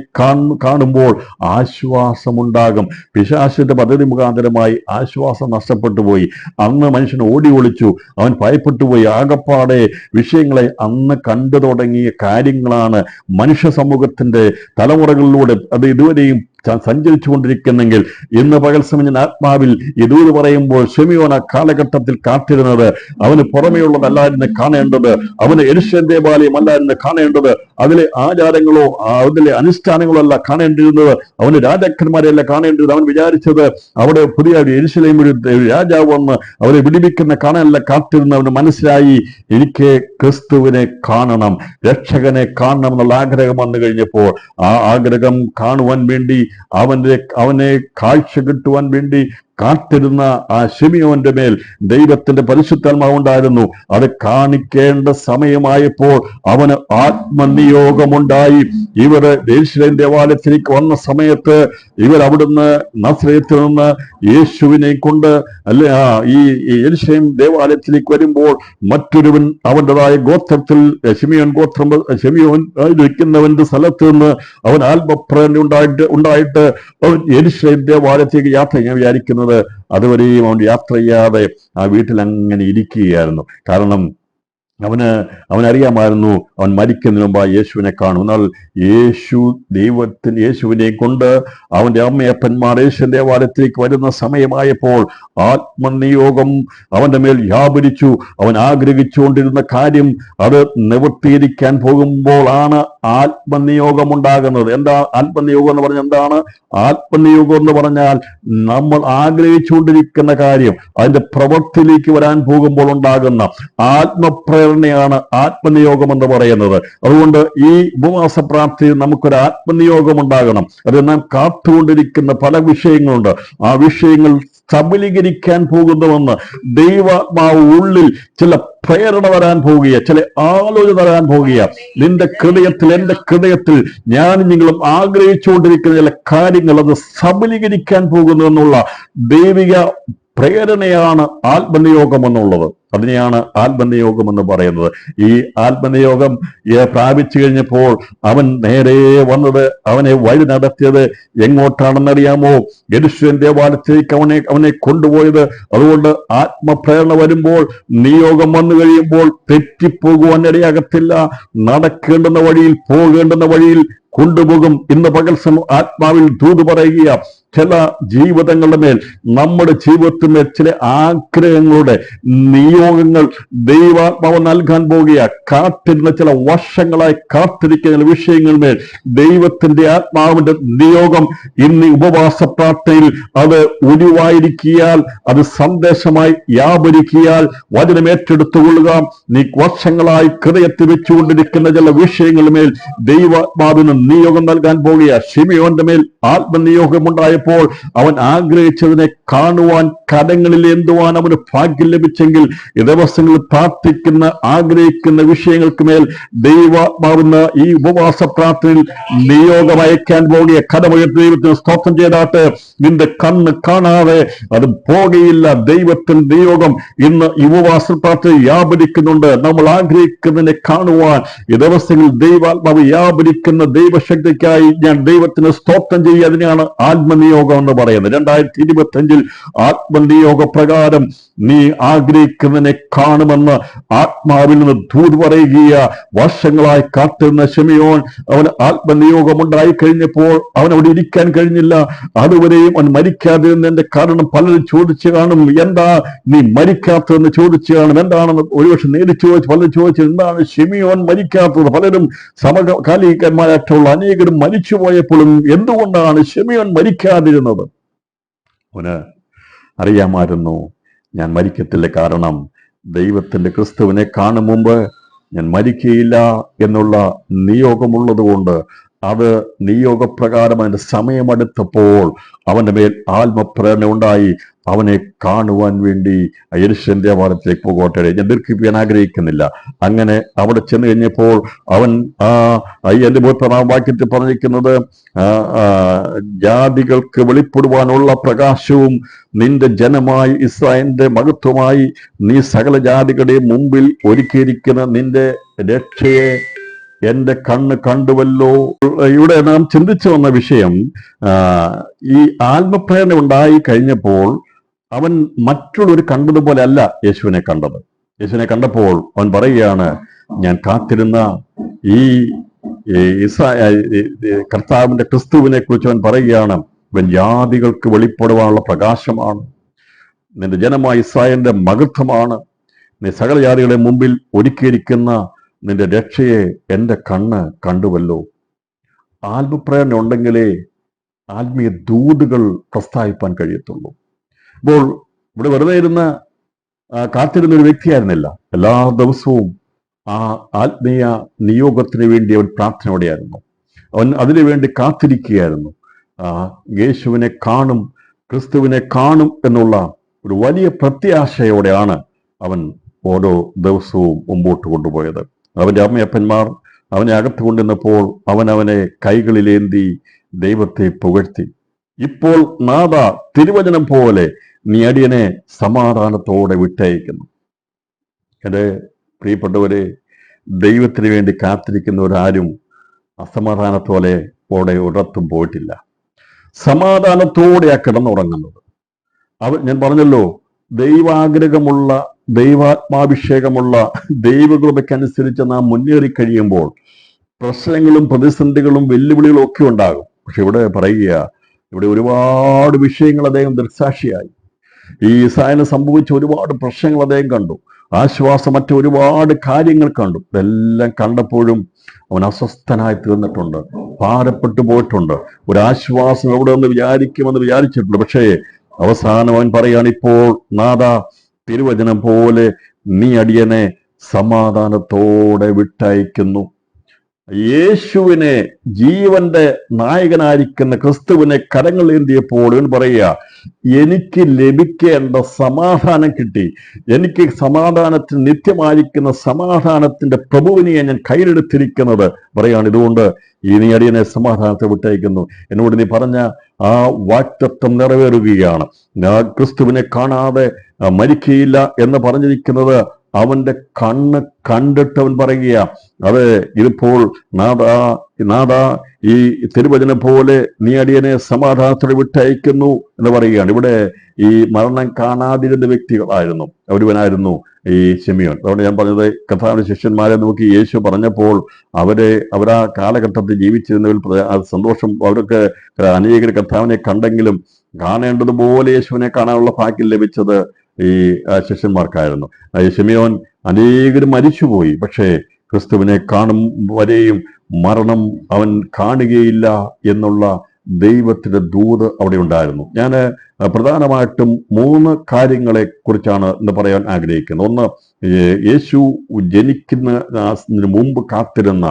കാണുമ്പോൾ ആശ്വാസമുണ്ടാകും. പിശാചിന്റെ പദ്ധതി മുഖാന്തരമായി ആശ്വാസം നഷ്ടപ്പെട്ടു പോയി. അന്ന് മനുഷ്യൻ ഓടി ഒളിച്ചു, അവൻ ഭയപ്പെട്ടുപോയി. ആകപ്പാടെ വിഷയങ്ങളെ അന്ന് കണ്ടു തുടങ്ങിയ കാര്യങ്ങളാണ് മനുഷ്യ സമൂഹത്തിന്റെ തലമുറകളിലൂടെ അത് ഇതുവരെയും സഞ്ചരിച്ചു കൊണ്ടിരിക്കുന്നെങ്കിൽ, ഇന്ന് പകൽ സമയം ആത്മാവിൽ ഇതൂത് പറയുമ്പോൾ ശിമിയോൻ ആ കാലഘട്ടത്തിൽ കാത്തിരുന്നത് അവന് പുറമെയുള്ളതല്ലായിരുന്നു കാണേണ്ടത്, അവന് യെരൂശലേം ദേവാലയം അല്ലായിരുന്നു കാണേണ്ടത്, അതിലെ ആചാരങ്ങളോ അതിലെ അനുഷ്ഠാനങ്ങളോ അല്ല കാണേണ്ടിരുന്നത്, അവന് രാജാക്കന്മാരെയല്ല കാണേണ്ടത്. അവൻ വിചാരിച്ചത് അവിടെ പുതിയ യെരൂശലേം ഒരു രാജാവ് വന്ന് അവരെ വിടിവിക്കുന്ന കാണാനല്ല കാത്തിരുന്ന. അവന് മനസ്സിലായി, എനിക്ക് ക്രിസ്തുവിനെ കാണണം, രക്ഷകനെ കാണണം എന്നുള്ള ആഗ്രഹം വന്നു കഴിഞ്ഞപ്പോൾ, ആ ആഗ്രഹം കാണുവാൻ വേണ്ടി അവനെ കാഴ്ച കിട്ടുവാൻ വേണ്ടി കാത്തിരുന്ന ആ ശിമിയോന്റെ മേൽ ദൈവത്തിന്റെ പരിശുദ്ധാത്മാവുണ്ടായിരുന്നു. അത് കാണിക്കേണ്ട സമയമായപ്പോൾ അവന് ആത്മനിയോഗമുണ്ടായി. ഇവർ യെരൂശലേം ദേവാലയത്തിലേക്ക് വന്ന സമയത്ത് ഇവർ അവിടുന്ന് നസറേത്തിൽ നിന്ന് യേശുവിനെ കൊണ്ട് ഈ യെരൂശലേം ദേവാലയത്തിലേക്ക് വരുമ്പോൾ, മറ്റൊരുവൻ അവൻ്റെതായ ഗോത്രത്തിൽ ശിമിയോൻ ഇരിക്കുന്നവന്റെ സ്ഥലത്ത് നിന്ന് അവൻ ആത്മപ്രേരണ ഉണ്ടായിട്ട് യെരൂശലേം ദേവാലയത്തിലേക്ക് യാത്ര ചെയ്യാൻ വിചാരിക്കുന്നത്. അതുവരെയും അവൻ യാത്ര ചെയ്യാതെ ആ വീട്ടിൽ അങ്ങനെ ഇരിക്കുകയായിരുന്നു. കാരണം അവനറിയാമായിരുന്നു അവൻ മരിക്കുന്നതിന് മുമ്പ് യേശുവിനെ കാണും. എന്നാൽ യേശുവിനെ കൊണ്ട് അവന്റെ അമ്മയപ്പന്മാർ യേശു ദേവാലയത്തിലേക്ക് വരുന്ന സമയമായപ്പോൾ ആത്മനിയോഗം അവന്റെ മേൽ വ്യാപരിച്ചു. അവൻ ആഗ്രഹിച്ചുകൊണ്ടിരുന്ന കാര്യം അത് നിവർത്തീകരിക്കാൻ പോകുമ്പോഴാണ് ആത്മനിയോഗം ഉണ്ടാകുന്നത്. എന്താ ആത്മനിയോഗം എന്ന് പറഞ്ഞാൽ എന്താണ്? ആത്മനിയോഗം എന്ന് പറഞ്ഞാൽ നമ്മൾ ആഗ്രഹിച്ചുകൊണ്ടിരിക്കുന്ന കാര്യം അതിന്റെ പ്രവൃത്തിയിലേക്ക് വരാൻ പോകുമ്പോൾ ഉണ്ടാകുന്ന ആത്മപ്രേരണയാണ് ആത്മനിയോഗം എന്ന് പറയുന്നത്. അതുകൊണ്ട് ഈ ഉപവാസ പ്രാർത്ഥനയിൽ നമുക്കൊരു ആത്മനിയോഗം ഉണ്ടാകണം. അത് നാം കാത്തുകൊണ്ടിരിക്കുന്ന പല വിഷയങ്ങളുണ്ട്. ആ വിഷയങ്ങൾ സബലീകരിക്കാൻ പോകുന്നുവെന്ന് ദൈവാത്മാവ് ഉള്ളിൽ ചില പ്രേരണ വരാൻ പോകുക, ചില ആലോചന വരാൻ പോകുക. നിന്റെ ഹൃദയത്തിൽ, എന്റെ ഹൃദയത്തിൽ ഞാൻ നിങ്ങളും ആഗ്രഹിച്ചുകൊണ്ടിരിക്കുന്ന ചില കാര്യങ്ങൾ അത് സബലീകരിക്കാൻ പോകുന്നു എന്നുള്ള ദൈവിക പ്രേരണയാണ് ആത്മനിയോഗം എന്നുള്ളത്. അതിനെയാണ് ആത്മനിയോഗം എന്ന് പറയുന്നത്. ഈ ആത്മനിയോഗം പ്രാപിച്ചു കഴിഞ്ഞപ്പോൾ അവൻ നേരെ വന്നത്, അവനെ വഴി നടത്തിയത് എങ്ങോട്ടാണെന്നറിയാമോ? യെരൂശലേം ദേവാലയത്തിലേക്ക് അവനെ കൊണ്ടുപോയത്. അതുകൊണ്ട് ആത്മപ്രേരണ വരുമ്പോൾ, നിയോഗം വന്നു കഴിയുമ്പോൾ തെറ്റിപ്പോകുവാൻ ഇടയാകത്തില്ല. നടക്കേണ്ടുന്ന വഴിയിൽ, പോകേണ്ടുന്ന വഴിയിൽ കൊണ്ടുപോകും. ഇന്ന് പകൽ ആത്മാവിൽ ദൂത് പറയുക, ചില ജീവിതങ്ങളുടെ മേൽ, നമ്മുടെ ജീവിതത്തിന്മേൽ ചില ആഗ്രഹങ്ങളുടെ നിയോഗങ്ങൾ ദൈവാത്മാവ് നൽകാൻ പോകുക. കാത്തിരുന്ന ചില വർഷങ്ങളായി കാത്തിരിക്കുന്ന വിഷയങ്ങളിന്മേൽ ദൈവത്തിന്റെ ആത്മാവിന്റെ നിയോഗം ഇന്ന് ഉപവാസ പ്രാർത്ഥനയിൽ അത് ഉരുവായിരിക്കിയാൽ, അത് സന്ദേശമായി വ്യാപരിക്കിയാൽ വചനം ഏറ്റെടുത്തുകൊള്ളുക. നീ വർഷങ്ങളായി ഹൃദയത്തിൽ വെച്ചുകൊണ്ടിരിക്കുന്ന ചില വിഷയങ്ങളുമേൽ ദൈവാത്മാവിന് നിയോഗം നൽകാൻ പോകുക. ശിമിയോന്റെ മേൽ ആത്മനിയോഗമുണ്ടായ അവൻ ആഗ്രഹിച്ചതിനെ കാണുവാൻ, കരങ്ങളിൽ എന്തുവാൻ അവന് ഭാഗ്യം ലഭിച്ചെങ്കിൽ, ഈ ദിവസങ്ങളിൽ പ്രാർത്ഥിക്കുന്ന ആഗ്രഹിക്കുന്ന വിഷയങ്ങൾക്ക് മേൽ ദൈവാത്മാവിന് ഈ ഉപവാസ പ്രാർത്ഥനയിൽ നിയോഗം അയക്കാൻ പോകുക. കരമുയർത്തി ദൈവത്തിന് സ്തോത്രം ചെയ്താട്ട്. നിന്റെ കണ്ണ് കാണാതെ അത് പോകുകയില്ല. ദൈവത്തിന്റെ നിയോഗം ഇന്ന് ഈ ഉപവാസ പ്രാർത്ഥനയിൽ വ്യാപരിക്കുന്നുണ്ട്. നമ്മൾ ആഗ്രഹിക്കുന്നതിനെ കാണുവാൻ ഈ ദിവസങ്ങളിൽ ദൈവാത്മാവ് വ്യാപരിക്കുന്ന ദൈവശക്തിക്കായി ഞാൻ ദൈവത്തിന് സ്തോത്രം ചെയ്യുക. അതിനെയാണ് ആത്മനിയോഗം എന്ന് പറയുന്നത്. 2025 ആത്മനിയോഗ പ്രകാരം നീ ആഗ്രഹിക്കുന്നതിനെ കാണുമെന്ന് ആത്മാവിൽ നിന്ന് ദൂത് പറയുക. വർഷങ്ങളായി കാത്തിരുന്ന ശിമിയോൻ, അവന് ആത്മനിയോഗമുണ്ടായി കഴിഞ്ഞപ്പോൾ അവനവിടെ ഇരിക്കാൻ കഴിഞ്ഞില്ല. അതുവരെയും അവൻ മരിക്കാതിരുന്നതിന്റെ കാരണം പലരും ചോദിച്ചു കാണും, എന്താ നീ മരിക്കാത്തതെന്ന് ചോദിച്ചു കാണും. എന്താണെന്ന് ഒരുപക്ഷെ നേരിട്ട് ചോദിച്ചു, പലരും ചോദിച്ചു, എന്താണ് ശിമിയോൻ മരിക്കാത്തത്? പലരും സമകാലികന്മാരായിട്ടുള്ള അനേകരും മരിച്ചുപോയപ്പോഴും എന്തുകൊണ്ടാണ് ശിമിയോൻ മരിക്കാതിരുന്നത്? അവന് അറിയാമായിരുന്നു, ഞാൻ മരിക്കത്തില്ല. കാരണം ദൈവത്തിന്റെ ക്രിസ്തുവിനെ കാണും മുമ്പ് ഞാൻ മരിക്കുകയില്ല എന്നുള്ള നിയോഗമുള്ളത് കൊണ്ട് അത് നിയോഗപ്രകാരം അതിന്റെ സമയമെടുത്തപ്പോൾ അവന്റെ മേൽ ആത്മപ്രേരണ ഉണ്ടായി. അവനെ കാണുവാൻ വേണ്ടി യെരൂശലേം ദേവാലയത്തിലേക്ക് പോകട്ടെ. ഞാൻ ദീർഘിപ്പിക്കാൻ ആഗ്രഹിക്കുന്നില്ല. അങ്ങനെ അവിടെ ചെന്ന് കഴിഞ്ഞപ്പോൾ അവൻ എന്റെ 31-ാം വാക്യത്തിൽ പറഞ്ഞിരിക്കുന്നത്, ജാതികൾക്ക് വെളിപ്പെടുവാനുള്ള പ്രകാശവും നിന്റെ ജനമായി ഇസ്രായേലിന്റെ മഹത്വമായി നീ സകല ജാതികളുടെയും മുമ്പിൽ ഒരുക്കിയിരിക്കുന്ന നിന്റെ രക്ഷയെ എന്റെ കണ്ണ് കണ്ടുവല്ലോ. ഇവിടെ നാം ചിന്തിച്ചു വന്ന വിഷയം, ഈ ആത്മപ്രേരണ ഉണ്ടായി കഴിഞ്ഞപ്പോൾ അവൻ മറ്റുള്ളവർ കണ്ടതുപോലെ അല്ല യേശുവിനെ കണ്ടത്. യേശുവിനെ കണ്ടപ്പോൾ അവൻ പറയുകയാണ്, ഞാൻ കാത്തിരുന്ന ഈ കർത്താവിന്റെ ക്രിസ്തുവിനെ കുറിച്ച് അവൻ പറയുകയാണ്, ഇവൻ ജാതികൾക്ക് വെളിപ്പെടുവാനുള്ള പ്രകാശമാണ്, നിന്റെ ജനമായ ഇസ്രായേലിന്റെ മഹത്വമാണ്, നീ സകല ജാതികളുടെ മുമ്പിൽ ഒരുക്കിയിരിക്കുന്ന നിന്റെ രക്ഷയെ എന്റെ കണ്ണ് കണ്ടുവല്ലോ. ആത്മപ്രേരണ ഉണ്ടെങ്കിലേ ആത്മീയ ദൂതുകൾ പ്രസ്താവിപ്പാൻ കഴിയത്തുള്ളൂ. അപ്പോൾ ഇവിടെ വെറുതെ ഇരുന്ന കാത്തിരുന്ന ഒരു വ്യക്തിയായിരുന്നില്ല. എല്ലാ ദിവസവും ആ ആത്മീയ നിയോഗത്തിന് വേണ്ടി അവൻ പ്രാർത്ഥനയോടെയായിരുന്നു. അവൻ അതിനു വേണ്ടി കാത്തിരിക്കുകയായിരുന്നു. യേശുവിനെ കാണും, ക്രിസ്തുവിനെ കാണും എന്നുള്ള ഒരു വലിയ പ്രത്യാശയോടെയാണ് അവൻ ഓരോ ദിവസവും മുമ്പോട്ട് കൊണ്ടുപോയത്. അവന്റെ അമ്മയപ്പന്മാർ അവനെ അകത്ത് കൊണ്ടുവന്നപ്പോൾ അവനെ കൈകളിലേന്തി ദൈവത്തെ പുകഴ്ത്തി. ഇപ്പോൾ നാഥ, തിരുവചനം പോലെ നീ അടിയനെ സമാധാനത്തോടെ വിട്ടയക്കുന്നു. എൻ്റെ പ്രിയപ്പെട്ടവരെ, ദൈവത്തിന് വേണ്ടി കാത്തിരിക്കുന്നവരാരും അസമാധാനത്തോടെ ഒരിടത്തും പോയിട്ടില്ല. സമാധാനത്തോടെയാ കിടന്നുറങ്ങുന്നത്. ഞാൻ പറഞ്ഞല്ലോ, ദൈവാഗ്രഹമുള്ള, ദൈവാത്മാഭിഷേകമുള്ള, ദൈവകൃപയ്ക്കനുസരിച്ച് നാം മുന്നേറി കഴിയുമ്പോൾ പ്രശ്നങ്ങളും പ്രതിസന്ധികളും വെല്ലുവിളികളും ഒക്കെ ഉണ്ടാകും. പക്ഷെ ഇവിടെ പറയുക, ഇവിടെ ഒരുപാട് വിഷയങ്ങൾ അദ്ദേഹം ദൃക്സാക്ഷിയായി. ഈ ഇസ്രായേലിന് സംഭവിച്ച ഒരുപാട് പ്രശ്നങ്ങൾ അദ്ദേഹം കണ്ടു. ആശ്വാസം ഒരുപാട് കാര്യങ്ങൾ കണ്ടു. ഇതെല്ലാം കണ്ടപ്പോഴും അവൻ അസ്വസ്ഥനായി തീർന്നിട്ടുണ്ട്, ഭാരപ്പെട്ടു പോയിട്ടുണ്ട്. ഒരാശ്വാസം എവിടെ നിന്ന് വിചാരിക്കുമെന്ന് വിചാരിച്ചിട്ടുണ്ട്. പക്ഷേ അവസാനം അവൻ പറയാണ്, ഇപ്പോൾ നാഥ, തിരുവചനം പോലെ നീ അടിയനെ സമാധാനത്തോടെ വിട്ടയക്കുന്നു. യേശുവിനെ, ജീവന്റെ നായകനായിരിക്കുന്ന ക്രിസ്തുവിനെ കരങ്ങളേന്തിയപ്പോൾ ഇവൻ പറയുക, എനിക്ക് ലഭിക്കേണ്ട സമാധാനം കിട്ടി. എനിക്ക് സമാധാനത്തിന്, നിത്യമായിരിക്കുന്ന സമാധാനത്തിന്റെ പ്രഭുവിനെ ഞാൻ കയ്യിലെടുത്തിരിക്കുന്നത് പറയാണ്. ഇതുകൊണ്ട് ഈ നീ അടിയനെ സമാധാനത്തെ വിട്ടയക്കുന്നു. എന്നോട് നീ പറഞ്ഞ ആ വാക്തത്വം നിറവേറുകയാണ്. ക്രിസ്തുവിനെ കാണാതെ മരിക്കുകയില്ല എന്ന് പറഞ്ഞിരിക്കുന്നത് അവന്റെ കണ്ണ് കണ്ടിട്ട് അവൻ പറയുക, അത് ഇതിപ്പോൾ നാഥ, ഈ തിരുവചനം പോലെ നീ അടിയനെ സമാധാനത്തോടെ വിട്ടയക്കുന്നു എന്ന് പറയുകയാണ്. ഇവിടെ ഈ മരണം കാണാതിരുന്ന വ്യക്തികളായിരുന്നു, ഒരുവനായിരുന്നു ഈ ശിമിയോൻ. അതുകൊണ്ട് ഞാൻ പറഞ്ഞത്, കർത്താവിന്റെ ശിഷ്യന്മാരെ നോക്കി യേശു പറഞ്ഞപ്പോൾ അവരാ കാലഘട്ടത്തിൽ ജീവിച്ചിരുന്നവരിൽ സന്തോഷം, അവർക്ക് അനേകർ കർത്താവിനെ കണ്ടെങ്കിലും കാണേണ്ടതുപോലെ യേശുവിനെ കാണാനുള്ള ഭാഗ്യം ലഭിച്ചത് ഈ ശിഷ്യന്മാർക്കായിരുന്നു. ശിമിയോൻ അനേകരും മരിച്ചുപോയി, പക്ഷേ ക്രിസ്തുവിനെ കാണും വരെയും മരണം അവൻ കാണുകയില്ല എന്നുള്ള ദൈവത്തിന്റെ ദൂത് അവിടെ ഉണ്ടായിരുന്നു. ഞാൻ പ്രധാനമായിട്ടും 3 കാര്യങ്ങളെ കുറിച്ചാണ് ഇന്ന് പറയാൻ ആഗ്രഹിക്കുന്നത്. ഒന്ന്, യേശു ജനിക്കുന്നതിന് മുമ്പ് കാത്തിരുന്ന,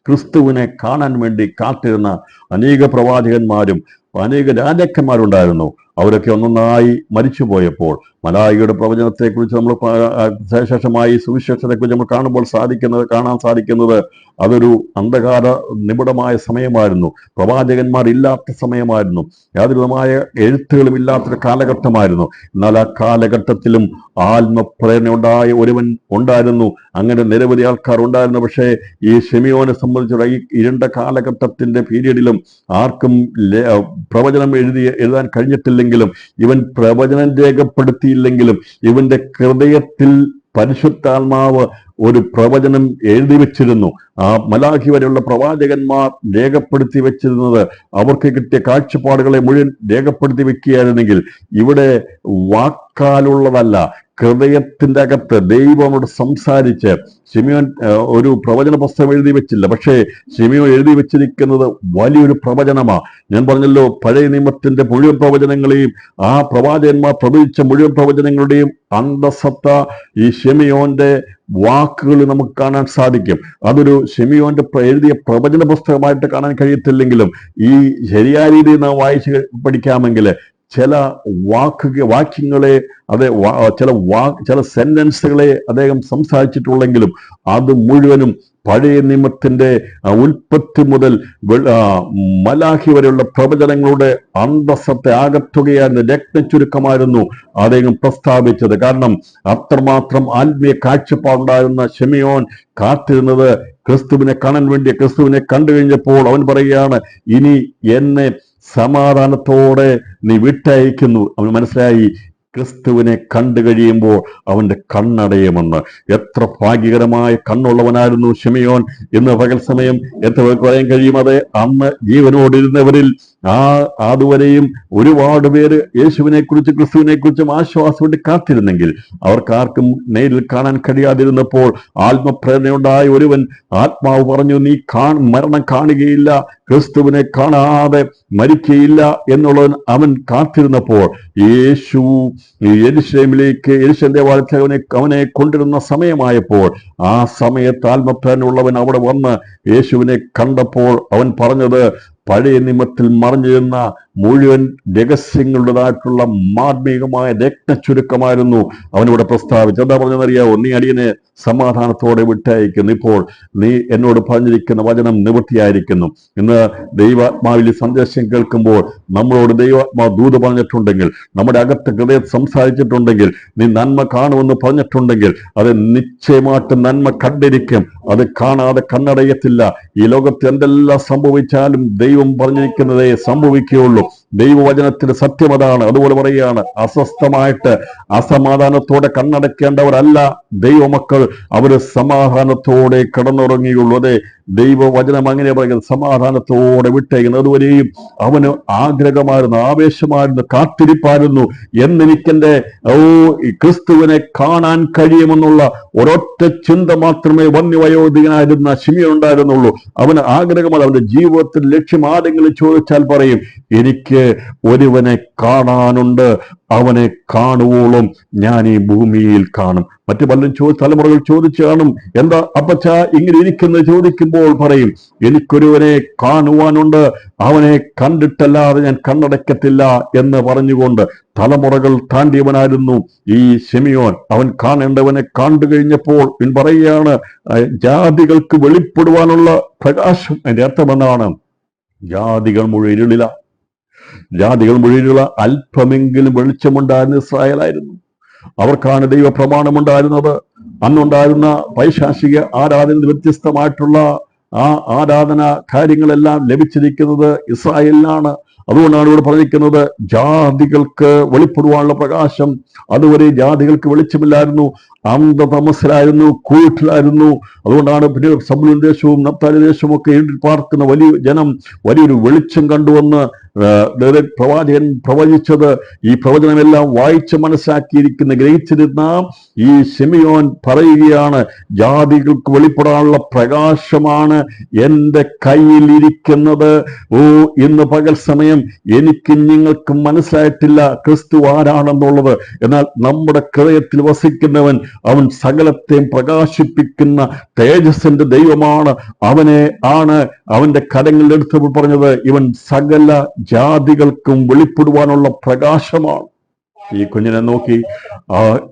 ക്രിസ്തുവിനെ കാണാൻ വേണ്ടി കാത്തിരുന്ന അനേക പ്രവാചകന്മാരും അനേക രാജാക്കന്മാരുണ്ടായിരുന്നു. അവരൊക്കെ ഒന്നൊന്നായി മരിച്ചുപോയപ്പോൾ മലായിയുടെ പ്രവചനത്തെക്കുറിച്ച് നമ്മൾ ശേഷമായി സുവിശേഷത്തെക്കുറിച്ച് നമ്മൾ കാണാൻ സാധിക്കുന്നത് അതൊരു അന്ധകാര നിബിഡമായ സമയമായിരുന്നു. പ്രവാചകന്മാർ ഇല്ലാത്ത സമയമായിരുന്നു. യാതൊരുവിധമായ എഴുത്തുകളും ഇല്ലാത്തൊരു കാലഘട്ടമായിരുന്നു. എന്നാൽ ആ കാലഘട്ടത്തിലും ആത്മപ്രേരണയുണ്ടായ ഒരുവൻ ഉണ്ടായിരുന്നു. അങ്ങനെ നിരവധി ആൾക്കാർ ഉണ്ടായിരുന്നു. പക്ഷേ ഈ ശിമിയോനെ സംബന്ധിച്ചുള്ള ഈ ഇരുണ്ട കാലഘട്ടത്തിന്റെ പീരീഡിലും ആർക്കും പ്രവചനം എഴുതാൻ കഴിഞ്ഞിട്ടില്ലെങ്കിലും, ഇവൻ പ്രവചനം രേഖപ്പെടുത്തിയില്ലെങ്കിലും ഇവന്റെ ഹൃദയത്തിൽ പരിശുദ്ധാത്മാവ് ഒരു പ്രവചനം എഴുതി വെച്ചിരുന്നു. ആ മലാഖി വരെയുള്ള പ്രവാചകന്മാർ രേഖപ്പെടുത്തി വെച്ചിരുന്നത്, അവർക്ക് കിട്ടിയ കാഴ്ചപ്പാടുകളെ മുഴുവൻ രേഖപ്പെടുത്തി വെക്കുകയായിരുന്നെങ്കിൽ ഇവിടെ വാക്കാലുള്ളതല്ല, ഹൃദയത്തിന്റെ അകത്ത് ദൈവമോട് സംസാരിച്ച് ശിമിയോൻ ഒരു പ്രവചന പുസ്തകം എഴുതി വെച്ചില്ല. പക്ഷേ ശിമിയോൻ എഴുതി വെച്ചിരിക്കുന്നത് വലിയൊരു പ്രവചനമാണ്. ഞാൻ പറഞ്ഞല്ലോ, പഴയ നിയമത്തിന്റെ മുഴുവൻ പ്രവചനങ്ങളെയും ആ പ്രവാചകന്മാർ പ്രവചിച്ച മുഴുവൻ പ്രവചനങ്ങളുടെയും അന്തസത്ത ഈ ശിമിയോന്റെ വാക്കുകൾ നമുക്ക് കാണാൻ സാധിക്കും. അതൊരു ശിമിയോന്റെ എഴുതിയ പ്രവചന പുസ്തകമായിട്ട് കാണാൻ കഴിയത്തില്ലെങ്കിലും ഈ ശരിയായ രീതിയിൽ നാം വായിച്ച് പഠിക്കാമെങ്കിൽ ചില വാക്യങ്ങളെ ചില സെന്റൻസുകളെ അദ്ദേഹം സംസാരിച്ചിട്ടുള്ളെങ്കിലും അത് മുഴുവനും പഴയ നിയമത്തിന്റെ ഉൽപ്പത്തി മുതൽ മലാഖി വരെയുള്ള പ്രവചനങ്ങളുടെ അന്തസ്സത്തെ ആകത്തുകയായിരുന്നു, രത്നച്ചുരുക്കമായിരുന്നു അദ്ദേഹം പ്രസ്താവിച്ചത്. കാരണം അത്രമാത്രം ആത്മീയ കാഴ്ചപ്പാടുണ്ടായിരുന്ന ശിമിയോൻ കാത്തിരുന്നത് ക്രിസ്തുവിനെ കാണാൻ വേണ്ടി. ക്രിസ്തുവിനെ കണ്ടു കഴിഞ്ഞപ്പോൾ അവൻ പറയുകയാണ്, ഇനി എന്നെ സമാധാനത്തോടെ നീ വിട്ടയക്കുന്നു. അവന് മനസ്സിലായി ക്രിസ്തുവിനെ കണ്ടു കഴിയുമ്പോൾ അവന്റെ കണ്ണടയുമെന്ന്. എത്ര ഭാഗ്യകരമായ കണ്ണുള്ളവനായിരുന്നു ശിമിയോൻ. ഇന്ന് പകൽ സമയം എത്ര പേർക്ക് പറയാൻ കഴിയും? അത് അന്ന് ജീവനോടിരുന്നവരിൽ അതുവരെയും ഒരുപാട് പേര് യേശുവിനെ കുറിച്ച് ക്രിസ്തുവിനെ കുറിച്ചും ആശ്വാസം വേണ്ടി കാത്തിരുന്നെങ്കിൽ അവർക്കാർക്കും നേരിൽ കാണാൻ കഴിയാതിരുന്നപ്പോൾ ആത്മപ്രേരണയുണ്ടായ ഒരുവൻ ആത്മാവ് പറഞ്ഞു, നീ മരണം കാണുകയില്ല, ക്രിസ്തുവിനെ കാണാതെ മരിക്കുകയില്ല എന്നുള്ളവൻ അവൻ കാത്തിരുന്നപ്പോൾ യേശു യെരൂശലേമിലേക്ക് യെരൂശലേം ദേവാലയത്തിലേക്ക് അവനെ കൊണ്ടിരുന്ന സമയമായപ്പോൾ ആ സമയത്ത് ആത്മപ്രേരണയുള്ളവൻ അവിടെ വന്ന് യേശുവിനെ കണ്ടപ്പോൾ അവൻ പറഞ്ഞത് പഴയ നിയമത്തിൽ മറിഞ്ഞിരുന്ന മുഴുവൻ രഹസ്യങ്ങളുടേതായിട്ടുള്ള മാർമികമായ രത്നച്ചുരുക്കമായിരുന്നു അവനിവിടെ പ്രസ്താവിച്ചത്. എന്താ പറഞ്ഞതെന്നറിയാവോ? നീ അടിയനെ സമാധാനത്തോടെ വിട്ടയക്കുന്നു, ഇപ്പോൾ നീ എന്നോട് പറഞ്ഞിരിക്കുന്ന വചനം നിവൃത്തിയായിരിക്കുന്നു. ഇന്ന് ദൈവാത്മാവിൽ സന്ദേശം കേൾക്കുമ്പോൾ നമ്മളോട് ദൈവാത്മാവ് ദൂത് പറഞ്ഞിട്ടുണ്ടെങ്കിൽ, നമ്മുടെ അകത്ത് ഹൃദയം സംസാരിച്ചിട്ടുണ്ടെങ്കിൽ, നീ നന്മ കാണുമെന്ന് പറഞ്ഞിട്ടുണ്ടെങ്കിൽ അത് നിശ്ചയമായിട്ടും നന്മ കണ്ടിരിക്കും. അത് കാണാതെ കണ്ണടയത്തില്ല. ഈ ലോകത്ത് എന്തെല്ലാം സംഭവിച്ചാലും ദൈവം പറഞ്ഞിരിക്കുന്നതേ സംഭവിക്കുകയുള്ളൂ. ദൈവവചനത്തിന്റെ സത്യം അതാണ്. അതുപോലെ പറയുകയാണ്, അസ്വസ്ഥമായിട്ട് അസമാധാനത്തോടെ കണ്ണടക്കേണ്ടവരല്ല ദൈവമക്കൾ, അവര് സമാധാനത്തോടെ കിടന്നുറങ്ങിയുള്ളൂ. അതെ, ദൈവവചനം അങ്ങനെ പറയുന്നത്, സമാധാനത്തോടെ വിട്ടേക്കുന്നത്. അതുവരെയും അവന് ആഗ്രഹമായിരുന്നു, ആവേശമായിരുന്നു, കാത്തിരിപ്പായിരുന്നു. എന്നെനിക്കെന്റെ ക്രിസ്തുവിനെ കാണാൻ കഴിയുമെന്നുള്ള ഒരൊറ്റ ചിന്ത മാത്രമേ വന്യവയോധികനായിരുന്ന ശിമിയോൻ ഉണ്ടായിരുന്നുള്ളൂ. അവന് ആഗ്രഹമാണ്. അവന്റെ ജീവിതത്തിൽ ലക്ഷ്യം ആരെങ്കിലും ചോദിച്ചാൽ പറയും, എനിക്ക് ഒരുവനെ കാണാനുണ്ട്, അവനെ കാണുവോളം ഞാൻ ഈ ഭൂമിയിൽ കാണും. മറ്റു പലരും തലമുറകൾ ചോദിച്ചു കാണും, എന്താ അപ്പച്ച ഇങ്ങനെ ഇരിക്കുന്നത് ചോദിക്കുമ്പോൾ പറയും, എനിക്കൊരുവനെ കാണുവാനുണ്ട്, അവനെ കണ്ടിട്ടല്ലാതെ ഞാൻ കണ്ണടക്കത്തില്ല എന്ന് പറഞ്ഞുകൊണ്ട് തലമുറകൾ താണ്ടിയവനായിരുന്നു ഈ ശിമിയോൻ. അവൻ കാണേണ്ടവനെ കണ്ടു കഴിഞ്ഞപ്പോൾ പറയുകയാണ്, ജാതികൾക്ക് വെളിപ്പെടുവാനുള്ള പ്രകാശം. അതിന്റെ അർത്ഥമെന്നാണ്, ജാതികൾ മുഴുവൻ അല്പമെങ്കിലും വെളിച്ചമുണ്ടായിരുന്ന ഇസ്രായേലായിരുന്നു. അവർക്കാണ് ദൈവ പ്രമാണമുണ്ടായിരുന്നത്. അന്നുണ്ടായിരുന്ന പൈശാചിക ആരാധന വ്യത്യസ്തമായിട്ടുള്ള ആ ആരാധന കാര്യങ്ങളെല്ലാം ലഭിച്ചിരിക്കുന്നത് ഇസ്രായേലിനാണ്. അതുകൊണ്ടാണ് ഇവിടെ പറഞ്ഞിരിക്കുന്നത്, ജാതികൾക്ക് വെളിപ്പെടുവാനുള്ള പ്രകാശം. അതുവരെ ജാതികൾക്ക് വെളിച്ചമില്ലായിരുന്നു, അന്ധതമസിലായിരുന്നു, കൂട്ടിലായിരുന്നു. അതുകൊണ്ടാണ് പിന്നെ സബൂലൂൻ ദേശവും നഫ്താലി ദേശവും ഒക്കെ ഇരുട്ടിൽ പാർക്കുന്ന വലിയ ജനം വലിയൊരു വെളിച്ചം കണ്ടുവന്ന് പ്രവാചകൻ പ്രവചിച്ചത്. ഈ പ്രവചനമെല്ലാം വായിച്ച് മനസ്സിലാക്കിയിരിക്കുന്ന ഗ്രഹിച്ചിരുന്ന ഈ ശിമിയോൻ പറയുകയാണ്, ജാതികൾക്ക് വെളിപ്പെടാനുള്ള പ്രകാശമാണ് എൻ്റെ കയ്യിൽ ഇരിക്കുന്നത്. ഇന്ന് പകൽ സമയം എനിക്കും നിങ്ങൾക്കും മനസ്സിലായിട്ടില്ല ക്രിസ്തു ആരാണെന്നുള്ളത്. എന്നാൽ നമ്മുടെ ഹൃദയത്തിൽ വസിക്കുന്നവൻ, അവൻ സകലത്തെയും പ്രകാശിപ്പിക്കുന്ന തേജസ്സിന്റെ ദൈവമാണ്. അവനെ ആണ് അവന്റെ കരങ്ങളിൽ എടുത്തപ്പോൾ പറഞ്ഞത്, ഇവൻ സകല ജാതികൾക്കും വെളിപ്പെടുവാനുള്ള പ്രകാശമാണ്. ഈ കുഞ്ഞിനെ നോക്കി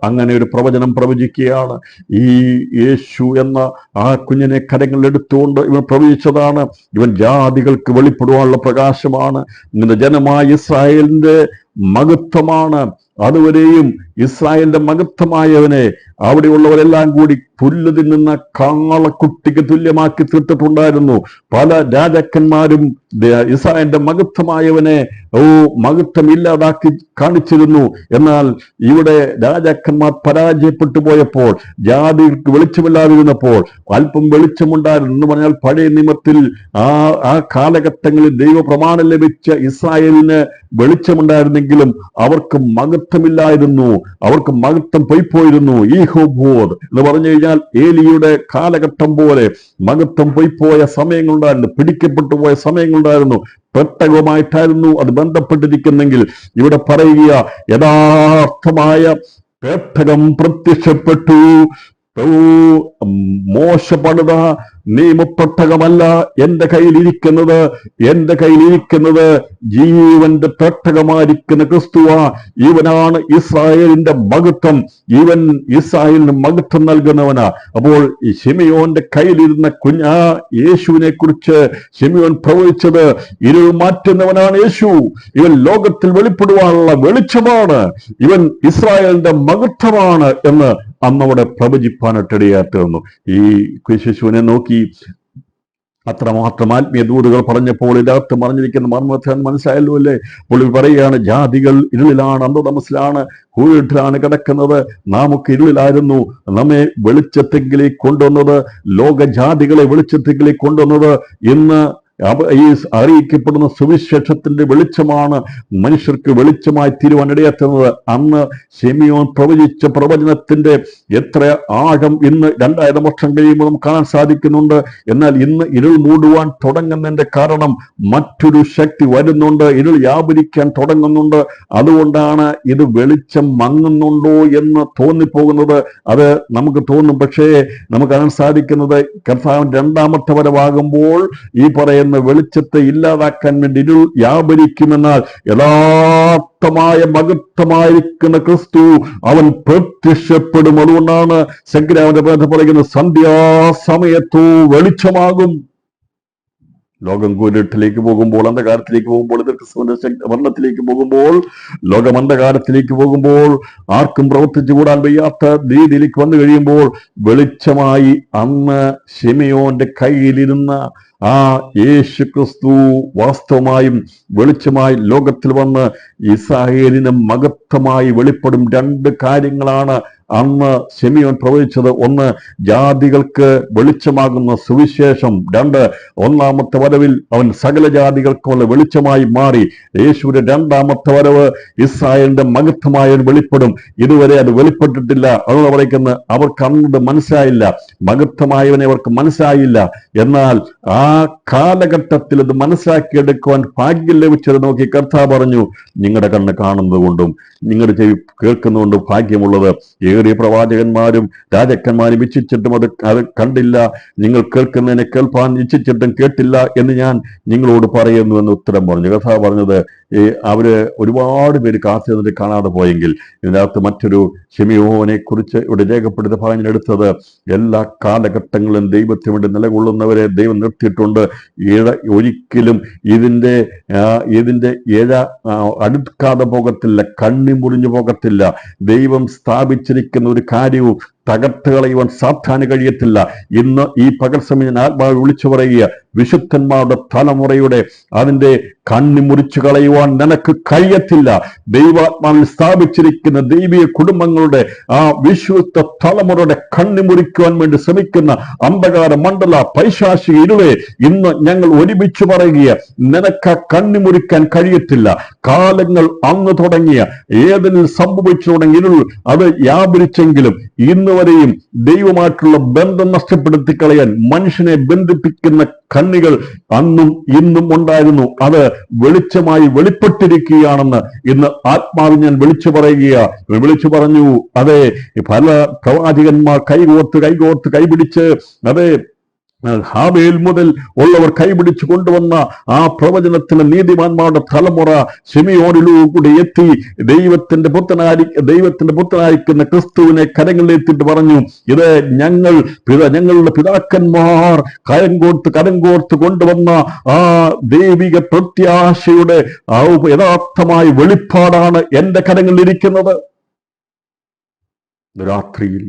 അങ്ങനെ ഒരു പ്രവചനം പ്രവചിക്കുകയാണ്. ഈ യേശു എന്ന ആ കുഞ്ഞിനെ കരങ്ങളിൽ എടുത്തുകൊണ്ട് ഇവൻ പ്രവചിച്ചതാണ്, ഇവൻ ജാതികൾക്ക് വെളിപ്പെടുവാനുള്ള പ്രകാശമാണ്. ഇങ്ങനെ ജനമായ ഇസ്രായേലിന്റെ മഹത്വമാണ്. അതുവരെയും ഇസ്രായേലിന്റെ മഹത്വമായവനെ അവിടെയുള്ളവരെല്ലാം കൂടി പുല്ല് തിന്നുന്ന കാളക്കുട്ടിക്ക് തുല്യമാക്കി തീർത്തിട്ടുണ്ടായിരുന്നു. പല രാജാക്കന്മാരും ഇസ്രായേലിന്റെ മഹത്വമായവനെ മഹത്വം ഇല്ലാതാക്കി കാണിച്ചിരുന്നു. എന്നാൽ ഇവിടെ രാജാക്കന്മാർ പരാജയപ്പെട്ടു പോയപ്പോൾ, ജാതികൾക്ക് വെളിച്ചമില്ലാതിരുന്നപ്പോൾ അല്പം വെളിച്ചമുണ്ടായിരുന്നു എന്ന് പറഞ്ഞാൽ, പഴയ നിയമത്തിൽ ആ കാലഘട്ടങ്ങളിൽ ദൈവപ്രമാണം ലഭിച്ച ഇസ്രായേലിന് വെളിച്ചമുണ്ടായിരുന്നെങ്കിലും അവർക്ക് മഹത്വമില്ലായിരുന്നു. അവർക്ക് മഹത്വം പൊയ്പോയിരുന്നു. ഈ ഹോബോധ് എന്ന് പറഞ്ഞു കഴിഞ്ഞാൽ ഏലിയുടെ കാലഘട്ടം പോലെ മഹത്വം പൊയ്പോയ സമയങ്ങളുണ്ടായിരുന്നു, പിടിക്കപ്പെട്ടു പോയ സമയങ്ങളുണ്ടായിരുന്നു. പെട്ടകമായിട്ടായിരുന്നു അത് ബന്ധപ്പെട്ടിരിക്കുന്നെങ്കിൽ ഇവിടെ പറയുക യഥാർത്ഥമായ പെട്ടകം പ്രത്യക്ഷപ്പെട്ടു. മോശ പണിത നിയമപ്പെട്ടകമല്ല എന്റെ കയ്യിലിരിക്കുന്നത്. എന്റെ കയ്യിലിരിക്കുന്നത് ജീവന്റെ പെട്ടകമായിരിക്കുന്ന ക്രിസ്തുവ. ഇവനാണ് ഇസ്രായേലിന്റെ മഹത്വം. ഇവൻ ഇസ്രായേലിന് മഹത്വം നൽകുന്നവനാ. അപ്പോൾ ഈ ശിമിയോന്റെ കയ്യിലിരുന്ന യേശുവിനെ കുറിച്ച് ശിമിയോൻ പ്രവചിച്ചത് ഇരുൾ മാറ്റുന്നവനാണ് യേശു. ഇവൻ ലോകത്തിൽ വെളിപ്പെടുവാനുള്ള വെളിച്ചമാണ്. ഇവൻ ഇസ്രായേലിന്റെ മഹത്വമാണ് എന്ന് അന്നവിടെ പ്രവചിപ്പാനിട്ടിടയായി തീർന്നു. ഈ ശിശുവിനെ നോക്കി അത്രമാത്രം ആത്മീയ ദൂതുകൾ പറഞ്ഞപ്പോൾ ഇതിനകത്ത് മറിഞ്ഞിരിക്കുന്ന മർമ്മത്തെ മനസ്സിലായല്ലോ അല്ലേ? പുള്ളി പറയുകയാണ്, ജാതികൾ ഇരുളിലാണ്, അന്ധതമസിലാണ്, കൂരിട്ടിലാണ് കിടക്കുന്നത്. നാമൊക്കെ ഇരുളിലായിരുന്നു, നമ്മെ വെളിച്ചത്തെങ്കിലേക്ക് കൊണ്ടുവന്നത്, ലോക ജാതികളെ വെളിച്ചത്തെങ്കിലേക്ക് കൊണ്ടുവന്നത്. ഇന്ന് ഈ അറിയിക്കപ്പെടുന്ന സുവിശേഷത്തിന്റെ വെളിച്ചമാണ് മനുഷ്യർക്ക് വെളിച്ചമായി തീരുവാനിടയെത്തുന്നത്. അന്ന് ശിമിയോൻ പ്രവചിച്ച പ്രവചനത്തിന്റെ എത്ര ആഴം ഇന്ന് 2000 വർഷം കഴിയുമ്പോൾ നമുക്ക് കാണാൻ സാധിക്കുന്നുണ്ട്. എന്നാൽ ഇന്ന് ഇരുൾ മൂടുവാൻ തുടങ്ങുന്നതിന്റെ കാരണം മറ്റൊരു ശക്തി വരുന്നുണ്ട്, ഇരുൾ വ്യാപരിക്കാൻ തുടങ്ങുന്നുണ്ട്. അതുകൊണ്ടാണ് ഇത് വെളിച്ചം മങ്ങുന്നുണ്ടോ എന്ന് തോന്നിപ്പോകുന്നത്. അത് നമുക്ക് തോന്നും. പക്ഷേ നമുക്ക് കാണാൻ സാധിക്കുന്നത് കർത്താവിന്റെ 2ാമത്തെ വരവാകുമ്പോൾ ഈ പറയുന്ന വെളിച്ചത്തെ ഇല്ലാതാക്കാൻ വേണ്ടി ഇരുൾ വ്യാപരിക്കുമെന്നാൽ യഥാർത്ഥമായ മഹത്വമായിരിക്കുന്ന ക്രിസ്തു അവൻ പ്രത്യക്ഷപ്പെടും. അതുകൊണ്ടാണ് സംഗ്രാമന്റെ പറയുന്നത്, സന്ധ്യാസമയത്തോ വെളിച്ചമാകും. ലോകം കൂരിട്ടിലേക്ക് പോകുമ്പോൾ, അന്ധകാരത്തിലേക്ക് പോകുമ്പോൾ, ക്രിസ്തുവിന്റെ വർണ്ണത്തിലേക്ക് പോകുമ്പോൾ, ലോകം അന്ധകാരത്തിലേക്ക് പോകുമ്പോൾ, ആർക്കും പ്രവർത്തിച്ചു കൂടാൻ വയ്യാത്ത രീതിയിലേക്ക് വന്നു കഴിയുമ്പോൾ, വെളിച്ചമായി അന്ന് ശിമിയോന്റെ കയ്യിലിരുന്ന ആ യേശു ക്രിസ്തു വാസ്തവമായും വെളിച്ചമായി ലോകത്തിൽ വന്ന് ഇസ്രായേലിന് മഹത്വമായി വെളിപ്പെടും. 2 കാര്യങ്ങളാണ് അന്ന് ശിമിയോൻ പ്രവചിച്ചത്. 1, ജാതികൾക്ക് വെളിച്ചമാകുന്ന സുവിശേഷം. 2, 1ാമത്തെ വരവിൽ അവൻ സകല ജാതികൾക്കുള്ള വെളിച്ചമായി മാറി. യേശുവിന്റെ 2ാമത്തെ വരവ് ഇസ്രായേലിന്റെ മഹത്വമായ വെളിപ്പെടും. ഇതുവരെ അത് വെളിപ്പെട്ടിട്ടില്ല. അതുകൊണ്ട് പറയുന്നത് അവർക്ക് അന്നത് മനസ്സിലായില്ല, മഹത്വമായവനെ അവർക്ക് മനസ്സിലായില്ല. എന്നാൽ ആ കാലഘട്ടത്തിൽ അത് മനസ്സിലാക്കിയെടുക്കുവാൻ ഭാഗ്യം ലഭിച്ചത് നോക്കി കർത്താവ് പറഞ്ഞു, നിങ്ങളുടെ കണ്ണ് കാണുന്നത് കൊണ്ടും നിങ്ങളുടെ ചെവി കേൾക്കുന്നതുകൊണ്ടും ഭാഗ്യമുള്ളത്. ഏറിയ പ്രവാചകന്മാരും രാജാക്കന്മാരും ഇച്ഛിച്ചിട്ടും അത് കണ്ടില്ല, നിങ്ങൾ കേൾക്കുന്നതിനെ കേൾപ്പാൻ ഇച്ഛിച്ചിട്ടും കേട്ടില്ല എന്ന് ഞാൻ നിങ്ങളോട് പറയുന്നു എന്ന് ഉത്തരം പറഞ്ഞു. കർത്താവ് പറഞ്ഞത് അവര് ഒരുപാട് പേര് കാത്തിരുന്നിട്ട് കാണാതെ പോയെങ്കിൽ ഇതിനകത്ത് മറ്റൊരു ശിമിയോനെ കുറിച്ച് ഇവിടെ രേഖപ്പെടുത്തി പറഞ്ഞെടുത്തത്, എല്ലാ കാലഘട്ടങ്ങളിലും ദൈവത്തിന് വേണ്ടി നിലകൊള്ളുന്നവരെ ദൈവം നിർത്തിയിട്ടുണ്ട്. ഒരിക്കലും ഇതിന്റെ ഇഴ അടുക്കാതെ പോകത്തില്ല, കണ്ണി മുറിഞ്ഞു പോകത്തില്ല. ദൈവം സ്ഥാപിച്ചിരിക്കുന്ന ഒരു കാര്യവും തകർത്ത് കളയുവാൻ സാത്താന് കഴിയത്തില്ല. ഇന്ന് ഈ പകൽ സമയം ആത്മാവ് വിളിച്ചു പറയുക, വിശുദ്ധന്മാരുടെ തലമുറയുടെ അതിന്റെ കണ്ണി മുറിച്ചു കളയുവാൻ നിനക്ക് കഴിയത്തില്ല. ദൈവാത്മാവിൽ സ്ഥാപിച്ചിരിക്കുന്ന ദൈവീയ കുടുംബങ്ങളുടെ ആ വിശുദ്ധ തലമുറയുടെ കണ്ണി മുറിക്കുവാൻ വേണ്ടി ശ്രമിക്കുന്ന അന്ധകാര മണ്ഡല പൈശാചിക ഇരുളെ ഇന്ന് ഞങ്ങൾ ഒരുമിച്ച് പറയുക, നിനക്ക് കണ്ണി മുറിക്കാൻ കഴിയത്തില്ല. കാലങ്ങൾ അന്ന് തുടങ്ങിയ ഏതിൽ സംഭവിച്ചു തുടങ്ങിയ ഇരുൾ അത് വ്യാപരിച്ചെങ്കിലും ഇന്ന് വരെയും ദൈവമായിട്ടുള്ള ബന്ധം നഷ്ടപ്പെടുത്തി കളയാൻ മനുഷ്യനെ ബന്ധിപ്പിക്കുന്ന കണ്ണികൾ അന്നും ഇന്നും ഉണ്ടായിരുന്നു. അത് വെളിച്ചമായി വെളിപ്പെട്ടിരിക്കുകയാണെന്ന് ഇന്ന് ആത്മാവിൽ ഞാൻ വിളിച്ചു പറഞ്ഞു. അതെ, പല പ്രവാചകന്മാർ കൈകോർത്ത് കൈപിടിച്ച് അതെ ഹാബേൽ മുതൽ ഉള്ളവർ കൈപിടിച്ചു കൊണ്ടുവന്ന ആ പ്രവചനത്തിന് നീതിമാന്മാരുടെ തലമുറ ശിമിയോനിലൂടെ എത്തി ദൈവത്തിന്റെ പുത്രനായിരിക്കുന്ന ക്രിസ്തുവിനെ കരങ്ങളിലെത്തിയിട്ട് പറഞ്ഞു, ഇത് ഞങ്ങളുടെ പിതാക്കന്മാർ കരം കോർത്ത് കൊണ്ടുവന്ന ആ ദൈവിക പ്രത്യാശയുടെ യഥാർത്ഥമായ വെളിപ്പാടാണ് എന്റെ കരങ്ങളിലിരിക്കുന്നത്. രാത്രിയിൽ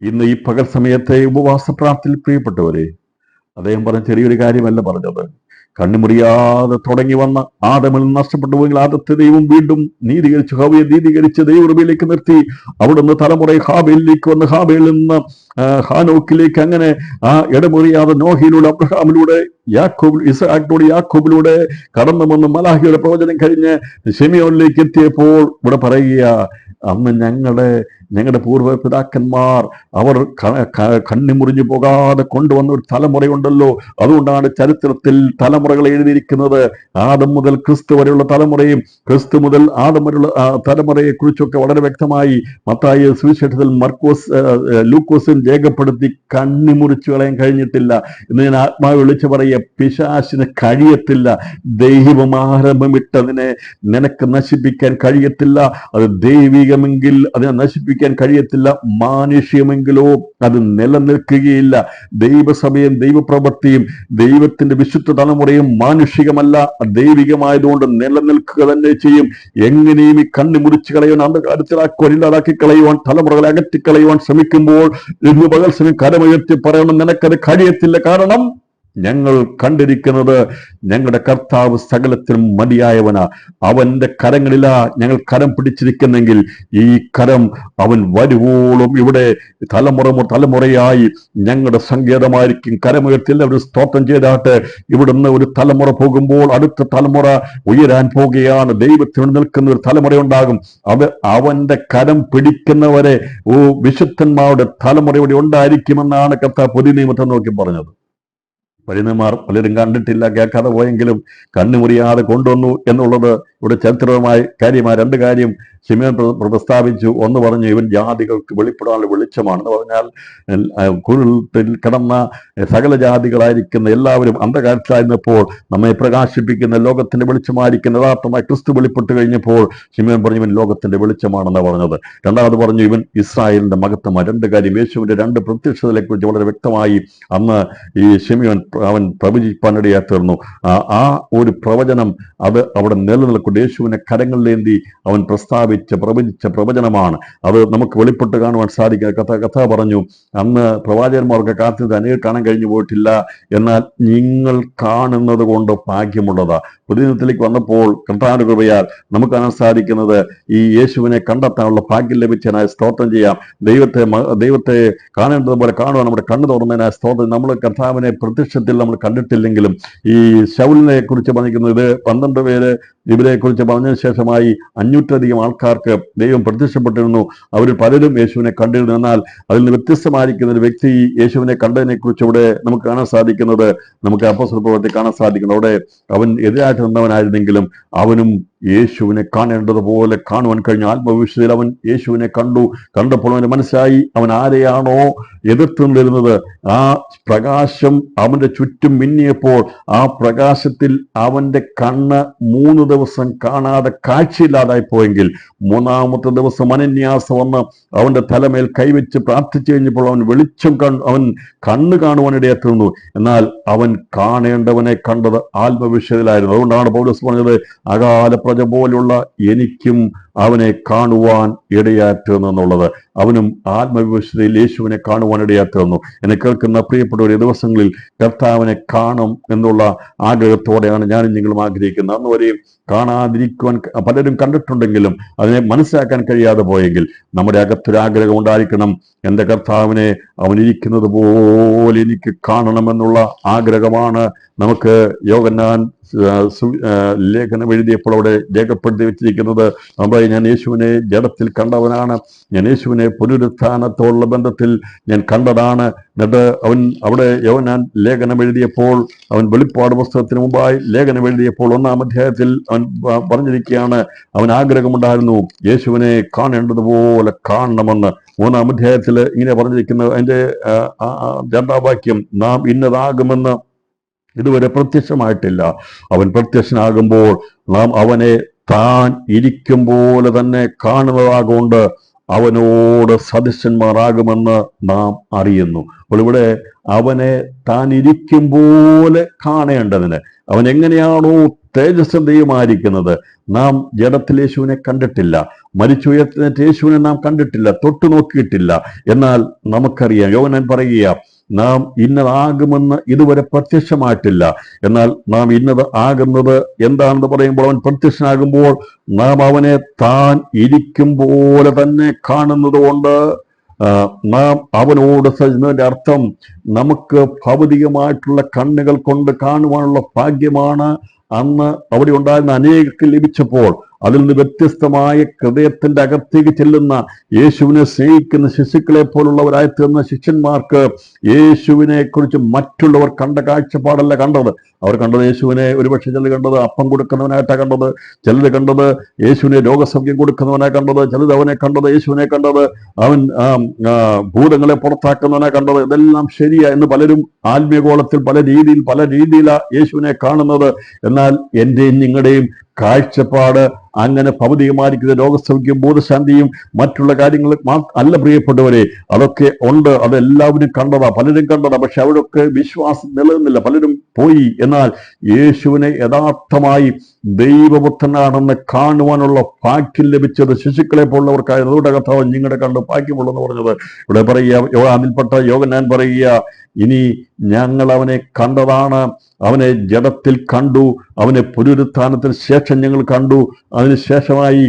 ഇന്ന് ഈ പകൽ സമയത്തെ ഉപവാസ പ്രാർത്ഥനയിൽ പ്രിയപ്പെട്ടവരെ, അദ്ദേഹം പറഞ്ഞ ചെറിയൊരു കാര്യമല്ല പറഞ്ഞത്. കണ്ണുമുറിയാതെ തുടങ്ങി വന്ന ആദമിൽ നഷ്ടപ്പെട്ടു പോയെങ്കിൽ ആദത്തെ ദൈവം വീണ്ടും നീതീകരിച്ചു, ഹവ്വയെ നീതീകരിച്ച് ദൈവകൃപയിലേക്ക് നിർത്തി. അവിടുന്ന് തലമുറ ഹാബേലിലേക്ക് വന്ന് ഹാബേലിൽ നിന്ന് ഹാനോക്കിലേക്ക്, അങ്ങനെ ആ ഇടമുറിയാതെ നോഹിയിലൂടെ അബ്രഹാമിലൂടെ യാക്കോബിലൂടെ കടന്നു വന്ന് മലാഹിയുടെ പ്രവചനം കഴിഞ്ഞ് ശിമിയോനിലേക്ക് എത്തിയപ്പോൾ ഇവിടെ പറയുക, അന്ന് ഞങ്ങളുടെ പൂർവ്വ പിതാക്കന്മാർ അവർ കണ്ണിമുറിഞ്ഞു പോകാതെ കൊണ്ടുവന്ന ഒരു തലമുറയുണ്ടല്ലോ. അതുകൊണ്ടാണ് ചരിത്രത്തിൽ തലമുറകൾ എഴുതിയിരിക്കുന്നത്. ആദം മുതൽ ക്രിസ്തു വരെയുള്ള തലമുറയും ക്രിസ്തു മുതൽ ആദം വരെയുള്ള തലമുറയെ കുറിച്ചൊക്കെ വളരെ വ്യക്തമായി മത്തായി സുവിശേഷത്തിൽ ലൂക്കോസും രേഖപ്പെടുത്തി. കണ്ണിമുറിച്ചു കളയാൻ കഴിഞ്ഞിട്ടില്ല എന്ന് ഞാൻ ആത്മാവ് വിളിച്ചു പറയുക. പിശാചിന് കഴിയത്തില്ല. ദൈവം ആരംഭമിട്ടതിനെ നിനക്ക് നശിപ്പിക്കാൻ കഴിയത്തില്ല. അത് ദൈവികമെങ്കിൽ അതിനെ നശിപ്പിക്കാൻ കഴിയത്തില്ല. മാനുഷ്യമെങ്കിലോ അത് നിലനിൽക്കുകയില്ല. ദൈവസഭയും ദൈവപ്രവൃത്തിയും ദൈവത്തിന്റെ വിശുദ്ധ തലമുറയും മാനുഷികമല്ല, ദൈവികമായതുകൊണ്ട് നിലനിൽക്കുക തന്നെ ചെയ്യും. എങ്ങനെയും ഈ കണ്ണു മുറിച്ചു കളയുവാൻ, അന്ധകാരത്തിലാക്കുവാൻ, ഇല്ലാതാക്കി കളയുവാൻ, തലമുറകളെ അകറ്റിക്കളയുവാൻ ശ്രമിക്കുമ്പോൾ ഇന്ന് പകൽ സമയം കരമുയർത്തി പറയണം, നിനക്കത് കഴിയത്തില്ല. കാരണം ഞങ്ങൾ കണ്ടിരിക്കുന്നത് ഞങ്ങളുടെ കർത്താവ് സകലത്തിനും മതിയായവനാ. അവന്റെ കരങ്ങളിലാ ഞങ്ങൾ കരം പിടിച്ചിരിക്കുന്നെങ്കിൽ ഈ കരം അവൻ വരുവോളം ഇവിടെ തലമുറയായി ഞങ്ങളുടെ സങ്കേതമായിരിക്കും. കരമുയർത്തില്ല ഒരു സ്തോത്രം ചെയ്താട്ട്. ഇവിടുന്ന് ഒരു തലമുറ പോകുമ്പോൾ അടുത്ത തലമുറ ഉയരാൻ പോകുകയാണ്. ദൈവത്തിന് നിൽക്കുന്ന ഒരു തലമുറയുണ്ടാകും. അവന്റെ കരം പിടിക്കുന്നവരെ വിശുദ്ധന്മാരുടെ തലമുറ ഇവിടെ ഉണ്ടായിരിക്കുമെന്നാണ് കർത്താവ് പുതിയ നിയമത്തെ നോക്കി പറഞ്ഞത്. പഴയന്മാർ പലരും കണ്ടിട്ടില്ല, കേൾക്കാതെ പോയെങ്കിലും കണ്ണുമുറിയാതെ കൊണ്ടുവന്നു എന്നുള്ളത് ഇവിടെ ചരിത്രമായ കാര്യമായ രണ്ട് കാര്യം ശിമയോൻ പ്രസ്താവിച്ചു. ഒന്ന് പറഞ്ഞു, ഇവൻ ജാതികൾക്ക് വെളിപ്പെടാനുള്ള വെളിച്ചമാണെന്ന് പറഞ്ഞാൽ കുരുത്തിൽ കിടന്ന സകല ജാതികളായിരിക്കുന്ന എല്ലാവരും അന്ധകാരത്തിലായിരുന്നപ്പോൾ നമ്മെ പ്രകാശിപ്പിക്കുന്ന ലോകത്തിന്റെ വെളിച്ചമായിരിക്കുന്ന യഥാർത്ഥമായി ക്രിസ്തു വെളിപ്പെട്ട് കഴിഞ്ഞപ്പോൾ ശിമയോൻ പറഞ്ഞു ഇവൻ ലോകത്തിന്റെ വെളിച്ചമാണെന്ന് പറഞ്ഞത്. രണ്ടാമത് പറഞ്ഞു ഇവൻ ഇസ്രായേലിന്റെ മഹത്വമാണ്. രണ്ട് കാര്യം, യേശുവിന്റെ രണ്ട് പ്രത്യക്ഷതകളെ കുറിച്ച് വളരെ വ്യക്തമായി അന്ന് ഈ ശിമയോൻ അവൻ പ്രവചിപ്പാനിടയായി തീർന്നു. ആ ഒരു പ്രവചനം അത് അവിടെ നിലനിൽക്കും. യേശുവിനെ കരങ്ങളിലേന്തി അവൻ പ്രവചിച്ച പ്രവചനമാണ്. അത് നമുക്ക് വെളിപ്പെട്ട് കാണുവാൻ സാധിക്കുക. കഥ പറഞ്ഞു, അന്ന് പ്രവാചകന്മാർക്ക് കാത്തിരുന്ന് അനേകം കാണാൻ കഴിഞ്ഞു പോയിട്ടില്ല, എന്നാൽ നിങ്ങൾ കാണുന്നത് കൊണ്ട് ഭാഗ്യമുള്ളതാ. പുതിയത്തിലേക്ക് വന്നപ്പോൾ കർത്താനുകൃപയാൽ നമുക്ക് കാണാൻ സാധിക്കുന്നത് ഈ യേശുവിനെ കണ്ടെത്താനുള്ള ഭാഗ്യം ലഭിച്ചതിനായി സ്തോത്രം ചെയ്യാം. ദൈവത്തെ കാണേണ്ടതുപോലെ കാണുവാൻ നമ്മുടെ കണ്ണു തുറന്നതിനായി സ്തോത്രം. നമ്മൾ കർത്താവിനെ പ്രത്യക്ഷത്തിൽ നമ്മൾ കണ്ടിട്ടില്ലെങ്കിലും ഈ ശൗലിനെ കുറിച്ച് പറഞ്ഞിരിക്കുന്നത് 12 പേര് ഇവരെ കുറിച്ച് പറഞ്ഞതിന് ശേഷമായി 500-ലധികം ആൾക്കാർക്ക് ദൈവം പ്രത്യക്ഷപ്പെട്ടിരുന്നു. അവരിൽ പലരും യേശുവിനെ കണ്ടിരുന്നു. എന്നാൽ അതിൽ നിന്ന് വ്യത്യസ്തമായിരിക്കുന്ന ഒരു വ്യക്തി യേശുവിനെ കണ്ടതിനെ കുറിച്ച് ഇവിടെ നമുക്ക് കാണാൻ സാധിക്കുന്നത്, നമുക്ക് അപ്പോസ്തല പ്രവൃത്തി കാണാൻ സാധിക്കുന്നത്. അവിടെ അവൻ എതിരായിട്ട് നിന്നവനായിരുന്നെങ്കിലും അവനും യേശുവിനെ കാണേണ്ടതുപോലെ കാണുവാൻ കഴിഞ്ഞു. ആത്മവിശ്വാസത്തിൽ അവൻ യേശുവിനെ കണ്ടപ്പോൾ അവന് മനസ്സിലായി അവൻ ആരെയാണോ എതിർത്ത് നിന്നിരുന്നത് ആ പ്രകാശം അവന്റെ ചുറ്റും മിന്നിയപ്പോൾ ആ പ്രകാശത്തിൽ അവന്റെ കണ്ണ് 3 ദിവസം കാണാതെ കാഴ്ചയില്ലാതായി പോയെങ്കിൽ 3-ാമത്തെ ദിവസം അനന്യാസം വന്ന് അവന്റെ തലമേൽ കൈവച്ച് പ്രാർത്ഥിച്ചു കഴിഞ്ഞപ്പോൾ അവൻ വെളിച്ചം അവൻ കണ്ണ് കാണുവാനിടയായി തീർന്നു. എന്നാൽ അവൻ കാണേണ്ടവനെ കണ്ടത് ആത്മവിശ്വാസത്തിലായിരുന്നു. അതുകൊണ്ടാണ് പൗലോസ് പറഞ്ഞത്, അകാല പ്രജ പോലുള്ള എനിക്കും അവനെ കാണുവാൻ ഇടയാറ്റുന്നു എന്നുള്ളത്. അവനും ആത്മവിശ്വാസത്തിൽ യേശുവിനെ കാണുവാൻ ഇടയാറ്റുന്നു. എന്നെ കേൾക്കുന്ന പ്രിയപ്പെട്ടവരെ, ദിവസങ്ങളിൽ കർത്താവിനെ കാണും എന്നുള്ള ആഗ്രഹത്തോടെയാണ് ഞാനും നിങ്ങളും ആഗ്രഹിക്കുന്നത്. അന്ന് വരെയും കാണാതിരിക്കുവാൻ പലരും കണ്ടിട്ടുണ്ടെങ്കിലും അതിനെ മനസ്സിലാക്കാൻ കഴിയാതെ പോയെങ്കിൽ നമ്മുടെ അകത്തൊരാഗ്രഹം ഉണ്ടായിരിക്കണം. എൻ്റെ കർത്താവിനെ അവനിരിക്കുന്നത് പോലെ എനിക്ക് കാണണമെന്നുള്ള ആഗ്രഹമാണ് നമുക്ക് യോഹന്നാൻ ലേഖനം എഴുതിയപ്പോൾ അവിടെ രേഖപ്പെടുത്തി വെച്ചിരിക്കുന്നത്. നമ്മുടെ ഞാൻ യേശുവിനെ ജഡത്തിൽ കണ്ടവനാണ്, ഞാൻ യേശുവിനെ പുനരുത്ഥാനത്തോടുള്ള ബന്ധത്തിൽ ഞാൻ കണ്ടതാണ്. എന്നിട്ട് അവൻ അവിടെ യോഹന്നാൻ ലേഖനം എഴുതിയപ്പോൾ, അവൻ വെളിപ്പാട് പുസ്തകത്തിന് മുമ്പായി ലേഖനം എഴുതിയപ്പോൾ 1-ാം അധ്യായത്തിൽ അവൻ പറഞ്ഞിരിക്കുകയാണ്, അവൻ ആഗ്രഹമുണ്ടായിരുന്നു യേശുവിനെ കാണേണ്ടതുപോലെ കാണണമെന്ന്. 3-ാം അധ്യായത്തിൽ ഇങ്ങനെ പറഞ്ഞിരിക്കുന്നത്, അതിന്റെ 2-ാം വാക്യം, നാം ഇന്നതാകുമെന്ന് ഇതുവരെ പ്രത്യക്ഷമായിട്ടില്ല. അവൻ പ്രത്യക്ഷനാകുമ്പോൾ നാം അവനെ താൻ ഇരിക്കും പോലെ തന്നെ കാണുന്നതാകൊണ്ട് അവനോട് സദൃശന്മാരാകുമെന്ന് നാം അറിയുന്നു. അപ്പോൾ ഇവിടെ അവനെ താൻ ഇരിക്കും പോലെ കാണേണ്ടതിന്, അവൻ എങ്ങനെയാണോ തേജസ്സതയുമായിരിക്കുന്നത്, നാം ജഡത്തിൽ യേശുവിനെ കണ്ടിട്ടില്ല, മരിച്ചുയർത്തുന്ന യേശുവിനെ നാം കണ്ടിട്ടില്ല, തൊട്ടു നോക്കിയിട്ടില്ല. എന്നാൽ നമുക്കറിയാം, യോഹന്നാൻ പറയുക, നാം ഇന്നതാകുമെന്ന് ഇതുവരെ പ്രത്യക്ഷമായിട്ടില്ല. എന്നാൽ നാം ഇന്നത് ആകുന്നത് എന്താണെന്ന് പറയുമ്പോൾ, അവൻ പ്രത്യക്ഷനാകുമ്പോൾ നാം അവനെ താൻ ഇരിക്കും പോലെ തന്നെ കാണുന്നത് കൊണ്ട് നാം അവനോട് സജീവന്റെ അർത്ഥം നമുക്ക് ഭൗതികമായിട്ടുള്ള കണ്ണുകൾ കൊണ്ട് കാണുവാനുള്ള ഭാഗ്യമാണ് അന്ന് അവിടെ ഉണ്ടായിരുന്ന അനേകർക്ക് ലഭിച്ചപ്പോൾ. അതിൽ നിന്ന് വ്യത്യസ്തമായ ഹൃദയത്തിന്റെ അകത്തേക്ക് ചെല്ലുന്ന യേശുവിനെ സ്നേഹിക്കുന്ന ശിശുക്കളെ പോലുള്ളവരായി തീർന്ന ശിഷ്യന്മാർക്ക് യേശുവിനെ കുറിച്ച് മറ്റുള്ളവർ കണ്ട കാഴ്ചപ്പാടല്ല കണ്ടത്. അവർ കണ്ടത് യേശുവിനെ ഒരുപക്ഷെ ചിലർ കണ്ടത് അപ്പം കൊടുക്കുന്നവനായിട്ടാണ് കണ്ടത്, ചിലർ കണ്ടത് യേശുവിനെ രോഗസൗഖ്യം കൊടുക്കുന്നവനായി കണ്ടത്, ചിലർ അവനെ കണ്ടത് യേശുവിനെ കണ്ടത് അവൻ ഭൂതങ്ങളെ പുറത്താക്കുന്നവനായി കണ്ടത്. ഇതെല്ലാം ശരിയാ എന്ന് പലരും ആത്മീയഗോളത്തിൽ പല രീതിയിലാ യേശുവിനെ കാണുന്നത്. എന്നാൽ എന്റെയും നിങ്ങളുടെയും കാഴ്ചപ്പാട് അങ്ങനെ ഭൗതികമായിരിക്കുന്ന രോഗസൗഖ്യം ഭൂതശാന്തിയും മറ്റുള്ള കാര്യങ്ങൾ അല്ല പ്രിയപ്പെട്ടവരെ. അതൊക്കെ ഉണ്ട്, അതെല്ലാവരും കണ്ടതാ, പലരും കണ്ടതാ. പക്ഷെ അവിടെയൊക്കെ വിശ്വാസം നിലനിന്നില്ല, പലരും പോയി. എന്നാൽ യേശുവിനെ യഥാർത്ഥമായി ദൈവപുത്രനാണെന്ന് കാണുവാനുള്ള ഭാഗ്യം ലഭിച്ചത് ശിശുക്കളെ പോലുള്ളവർക്കായിരുന്നു. അതുകൊണ്ട് കർത്താവ് നിങ്ങളുടെ കണ്ട് ഭാഗ്യമുള്ളെന്ന് പറഞ്ഞത്. ഇവിടെ പറയുക, അതിൽപ്പെട്ട യോഹന്നാൻ പറയുക, ഇനി ഞങ്ങൾ അവനെ കണ്ടതാണ്, അവനെ ജഡത്തിൽ കണ്ടു, അവനെ പുനരുത്ഥാനത്തിന് ശേഷം ഞങ്ങൾ കണ്ടു. അതിനുശേഷമായി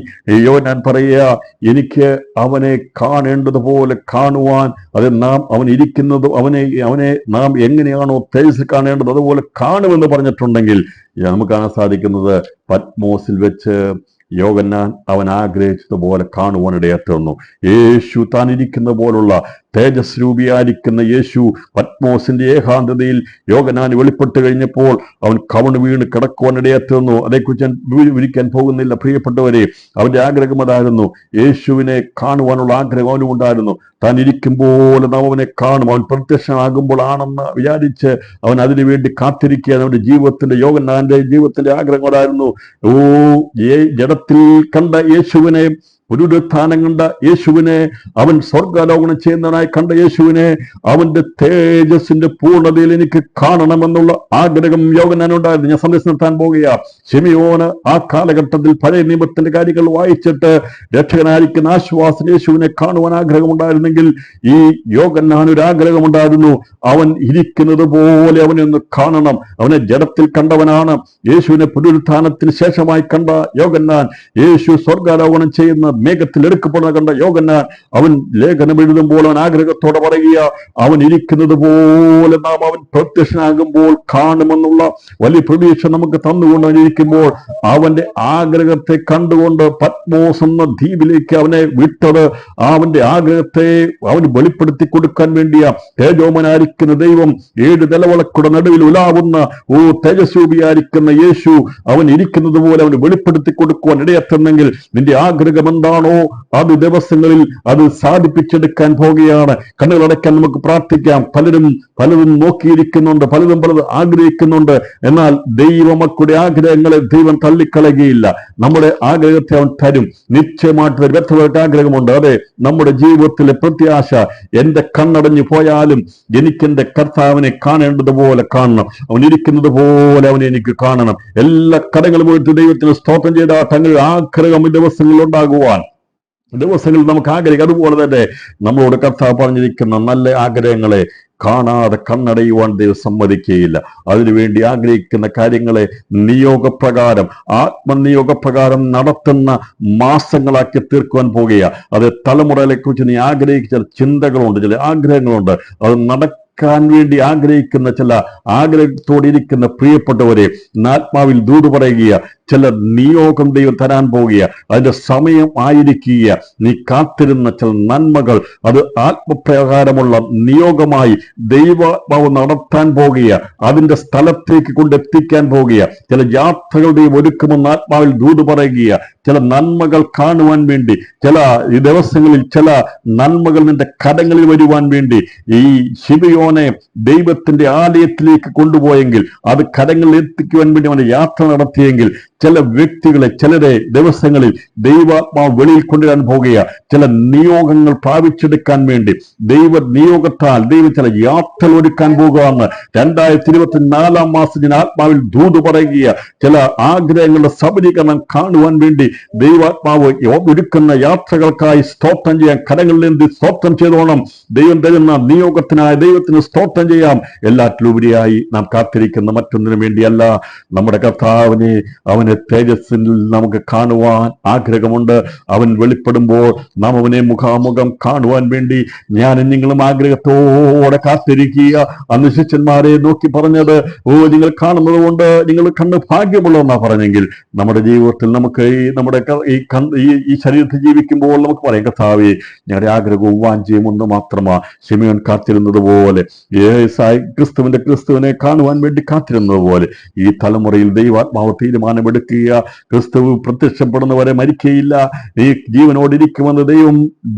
യോഹന്നാൻ പറയുക, എനിക്ക് അവനെ കാണേണ്ടതുപോലെ കാണുവാൻ, അത് നാം അവൻ ഇരിക്കുന്നത് അവനെ നാം എങ്ങനെയാണോ തേജസ്സിൽ കാണേണ്ടത് അതുപോലെ കാണുമെന്ന് പറഞ്ഞിട്ടുണ്ടെങ്കിൽ നമുക്ക് കാണാൻ സാധിക്കുന്നത് പത്മോസിൽ വെച്ച് യോഹന്നാൻ അവൻ ആഗ്രഹിച്ചതുപോലെ കാണുവാനിടയായിരുന്നു. യേശു താൻ ഇരിക്കുന്ന പോലുള്ള തേജസ് രൂപിയായിരിക്കുന്ന യേശു പത്മോസിന്റെ ഏകാന്തതയിൽ യോഹന്നാൻ വെളിപ്പെട്ട് കഴിഞ്ഞപ്പോൾ അവൻ കവണ് വീണ് കിടക്കുവാനിടയായിരുന്നു. അതേക്കുറിച്ച് ഞാൻ വിവരിക്കാൻ പോകുന്നില്ല പ്രിയപ്പെട്ടവരെ. അവന്റെ ആഗ്രഹം അതായിരുന്നു, യേശുവിനെ കാണുവാനുള്ള ആഗ്രഹം അവനും ഉണ്ടായിരുന്നു. താൻ ഇരിക്കുമ്പോൾ നാം അവനെ കാണും, അവൻ പ്രത്യക്ഷനാകുമ്പോൾ ആണെന്ന് വിചാരിച്ച് അവൻ അതിനുവേണ്ടി കാത്തിരിക്കുകയാണ്. അവന്റെ യോഹന്നാന്റെ ജീവിതത്തിന്റെ ആഗ്രഹം അതായിരുന്നു. ജഡത്തിൽ കണ്ട യേശുവിനെ, പുനരുത്ഥാനം കണ്ട യേശുവിനെ, അവൻ സ്വർഗാരോഹണം ചെയ്യുന്നവനായി കണ്ട യേശുവിനെ, അവന്റെ തേജസ്സിന്റെ പൂർണ്ണതയിൽ എനിക്ക് കാണണമെന്നുള്ള ആഗ്രഹം യോഹന്നാനുണ്ടായിരുന്നു. ഞാൻ സന്ദേശം നടത്താൻ പോകുക. ശിമിയോന് ആ കാലഘട്ടത്തിൽ പഴയ നിയമത്തിന്റെ കാര്യങ്ങൾ വായിച്ചിട്ട് രക്ഷകനായിരിക്കുന്ന ആശ്വാസൻ യേശുവിനെ കാണുവാൻ ആഗ്രഹമുണ്ടായിരുന്നെങ്കിൽ ഈ യോഹന്നാനൊരു ആഗ്രഹമുണ്ടായിരുന്നു. അവൻ ഇരിക്കുന്നത് പോലെ അവനെ ഒന്ന് കാണണം. അവനെ ജഡത്തിൽ കണ്ടവനാണ്. യേശുവിനെ പുനരുത്ഥാനത്തിന് ശേഷമായി കണ്ട യോഹന്നാൻ, യേശു സ്വർഗാരോഹണം ചെയ്യുന്ന മേഘത്തിൽ എടുക്കപ്പെടുന്ന കണ്ട യോഹന്നാൻ, അവൻ ലേഖനം എഴുതുമ്പോൾ അവൻ ആഗ്രഹത്തോടെ പറയുക, അവൻ ഇരിക്കുന്നത് പോലെ നാം അവൻ പ്രത്യക്ഷനാകുമ്പോൾ കാണുമെന്നുള്ള വലിയ പ്രതീക്ഷ നമുക്ക് തന്നുകൊണ്ട് അവൻ ഇരിക്കുമ്പോൾ അവന്റെ ആഗ്രഹത്തെ കണ്ടുകൊണ്ട് പത്മോസ് എന്ന ദ്വീപിലേക്ക് അവനെ വിട്ടത് അവന്റെ ആഗ്രഹത്തെ അവന് വെളിപ്പെടുത്തി കൊടുക്കാൻ വേണ്ടിയ തേജോമനായിരിക്കുന്ന ദൈവം 7 നിലവിളക്കുടെ നടുവിൽ ഉലാവുന്ന തേജസ്വരൂപിയായിരിക്കുന്ന യേശു അവൻ ഇരിക്കുന്നത് പോലെ അവന് വെളിപ്പെടുത്തി കൊടുക്കുവാൻ ഇടയെത്തുന്നെങ്കിൽ നിന്റെ ആഗ്രഹം എന്താണോ അത് ദിവസങ്ങളിൽ അത് സാധിപ്പിച്ചെടുക്കാൻ പോകുകയാണ്. കണ്ണുകളടയ്ക്കാൻ നമുക്ക് പ്രാർത്ഥിക്കാം. പലരും നോക്കിയിരിക്കുന്നുണ്ട്, പലതും ആഗ്രഹിക്കുന്നുണ്ട്. എന്നാൽ ദൈവമക്കളുടെ ആഗ്രഹങ്ങളെ ദൈവം തള്ളിക്കളയുകയില്ല. നമ്മുടെ ആഗ്രഹത്തെ അവൻ തരും. നിശ്ചയമായിട്ട് വ്യക്തമായിട്ട് ആഗ്രഹമുണ്ട്. അതെ, നമ്മുടെ ജീവിതത്തിലെ പ്രത്യാശ, എന്റെ കണ്ണടഞ്ഞു പോയാലും എനിക്കെന്റെ കർത്താവിനെ കാണേണ്ടതുപോലെ കാണണം. അവൻ ഇരിക്കുന്നത് പോലെ അവനെ എനിക്ക് കാണണം. എല്ലാ കടങ്ങളും എടുത്ത് ദൈവത്തിന് സ്തോത്രം ചെയ്ത തങ്ങളുടെ ആഗ്രഹം ദിവസങ്ങളിൽ ഉണ്ടാകുവാൻ ദിവസങ്ങളിൽ നമുക്ക് ആഗ്രഹിക്കാം. അതുപോലെ തന്നെ നമ്മളോട് കർത്താവ് പറഞ്ഞിരിക്കുന്ന നല്ല ആഗ്രഹങ്ങളെ കാണാതെ കണ്ണടയുവാൻ ദൈവം സമ്മതിക്കുകയില്ല. അതിനുവേണ്ടി ആഗ്രഹിക്കുന്ന കാര്യങ്ങളെ നിയോഗപ്രകാരം, ആത്മനിയോഗപ്രകാരം നടത്തുന്ന മാസങ്ങളാക്കി തീർക്കുവാൻ പോകുക. അത് തലമുറകളെ കുറിച്ച് നീ ആഗ്രഹിക്കുന്ന ചില ചിന്തകളുണ്ട്, ചില ആഗ്രഹങ്ങളുണ്ട്. അത് ക്കാൻ വേണ്ടി ആഗ്രഹിക്കുന്ന ചില ആഗ്രഹത്തോടിരിക്കുന്ന പ്രിയപ്പെട്ടവരെ ആത്മാവിൽ ദൂത് പറയുക. ചില നിയോഗം ദൈവം തരാൻ പോകുക. അതിന്റെ സമയം ആയിരിക്കുക. നീ കാത്തിരുന്ന ചില നന്മകൾ അത് ആത്മപ്രകാരമുള്ള നിയോഗമായി ദൈവാത്മാവ് നടത്താൻ പോകുക. അതിന്റെ സ്ഥലത്തേക്ക് കൊണ്ടെത്തിക്കാൻ പോകുക. ചില യാത്രകൾ ദൈവം ഒരുക്കുമെന്ന് ആത്മാവിൽ ദൂത് പറയുക. ചില നന്മകൾ കാണുവാൻ വേണ്ടി, ചില ഈ ദിവസങ്ങളിൽ ചില നന്മകൾ നിന്റെ കരങ്ങളിൽ വരുവാൻ വേണ്ടി ഈ ശിബിയോനെ ദൈവത്തിന്റെ ആലയത്തിലേക്ക് കൊണ്ടുപോയെങ്കിൽ, അത് കരങ്ങളിൽ എത്തിക്കുവാൻ വേണ്ടി അവനെ യാത്ര നടത്തിയെങ്കിൽ, ചില വ്യക്തികളെ ചിലരെ ദിവസങ്ങളിൽ ദൈവാത്മാവ് വെളിയിൽ കൊണ്ടുവരാൻ പോകുക. ചില നിയോഗങ്ങൾ പ്രാപിച്ചെടുക്കാൻ വേണ്ടി ദൈവ നിയോഗത്താൽ ദൈവം ചില യാത്രകൾ ഒരുക്കാൻ പോകുകയെന്ന് 2024 മാസം ഞാൻ ആത്മാവിൽ ദൂത് പറയുക. ചില ആഗ്രഹങ്ങളുടെ സബലീകരണം കാണുവാൻ വേണ്ടി ദൈവാത്മാവ് ഒരുക്കുന്ന യാത്രകൾക്കായി സ്തോത്രം ചെയ്യാൻ കരങ്ങളിൽ നിന്ന് സ്തോത്രം ചെയ്തോണം. ദൈവം തരുന്ന നിയോഗത്തിനായി ദൈവത്തിന് ദൈവത്തിന് സ്തോത്രം ചെയ്യാം. എല്ലാറ്റിലുപരിയായി നാം കാത്തിരിക്കുന്ന മറ്റൊന്നിനു വേണ്ടിയല്ല, നമ്മുടെ കർത്താവിനെ, അവനെ തേജസ്സിൽ നമുക്ക് കാണുവാൻ ആഗ്രഹമുണ്ട്. അവൻ വെളിപ്പെടുമ്പോൾ നാം അവനെ മുഖാമുഖം കാണുവാൻ വേണ്ടി ഞാനും നിങ്ങളും ആഗ്രഹത്തോടെ കാത്തിരിക്കുക. അന്ന് ശിഷ്യന്മാരെ നോക്കി പറഞ്ഞത്, ഓ നിങ്ങൾ കാണുന്നത് കൊണ്ട് നിങ്ങൾ കണ്ണ് ഭാഗ്യമുള്ളതെന്നാ പറഞ്ഞെങ്കിൽ, നമ്മുടെ ജീവിതത്തിൽ നമുക്ക് ഈ ശരീരത്തിൽ ജീവിക്കുമ്പോൾ നമുക്ക് പറയാം, കർത്താവേ ഞങ്ങളുടെ ആഗ്രഹവും വാഞ്ചയും ഒന്ന് മാത്രമാ. ശിമയോൻ കാത്തിരുന്നത് പോലെ, ക്രിസ്തുവിനെ കാണുവാൻ വേണ്ടി കാത്തിരുന്നത് പോലെ ഈ തലമുറയിൽ ദൈവാത്മാവ് തീരുമാനമെടുക്കുക. ക്രിസ്തു പ്രത്യക്ഷപ്പെടുന്നവരെ മരിക്കുകയില്ല, ഈ ജീവനോടിരിക്കുമെന്ന്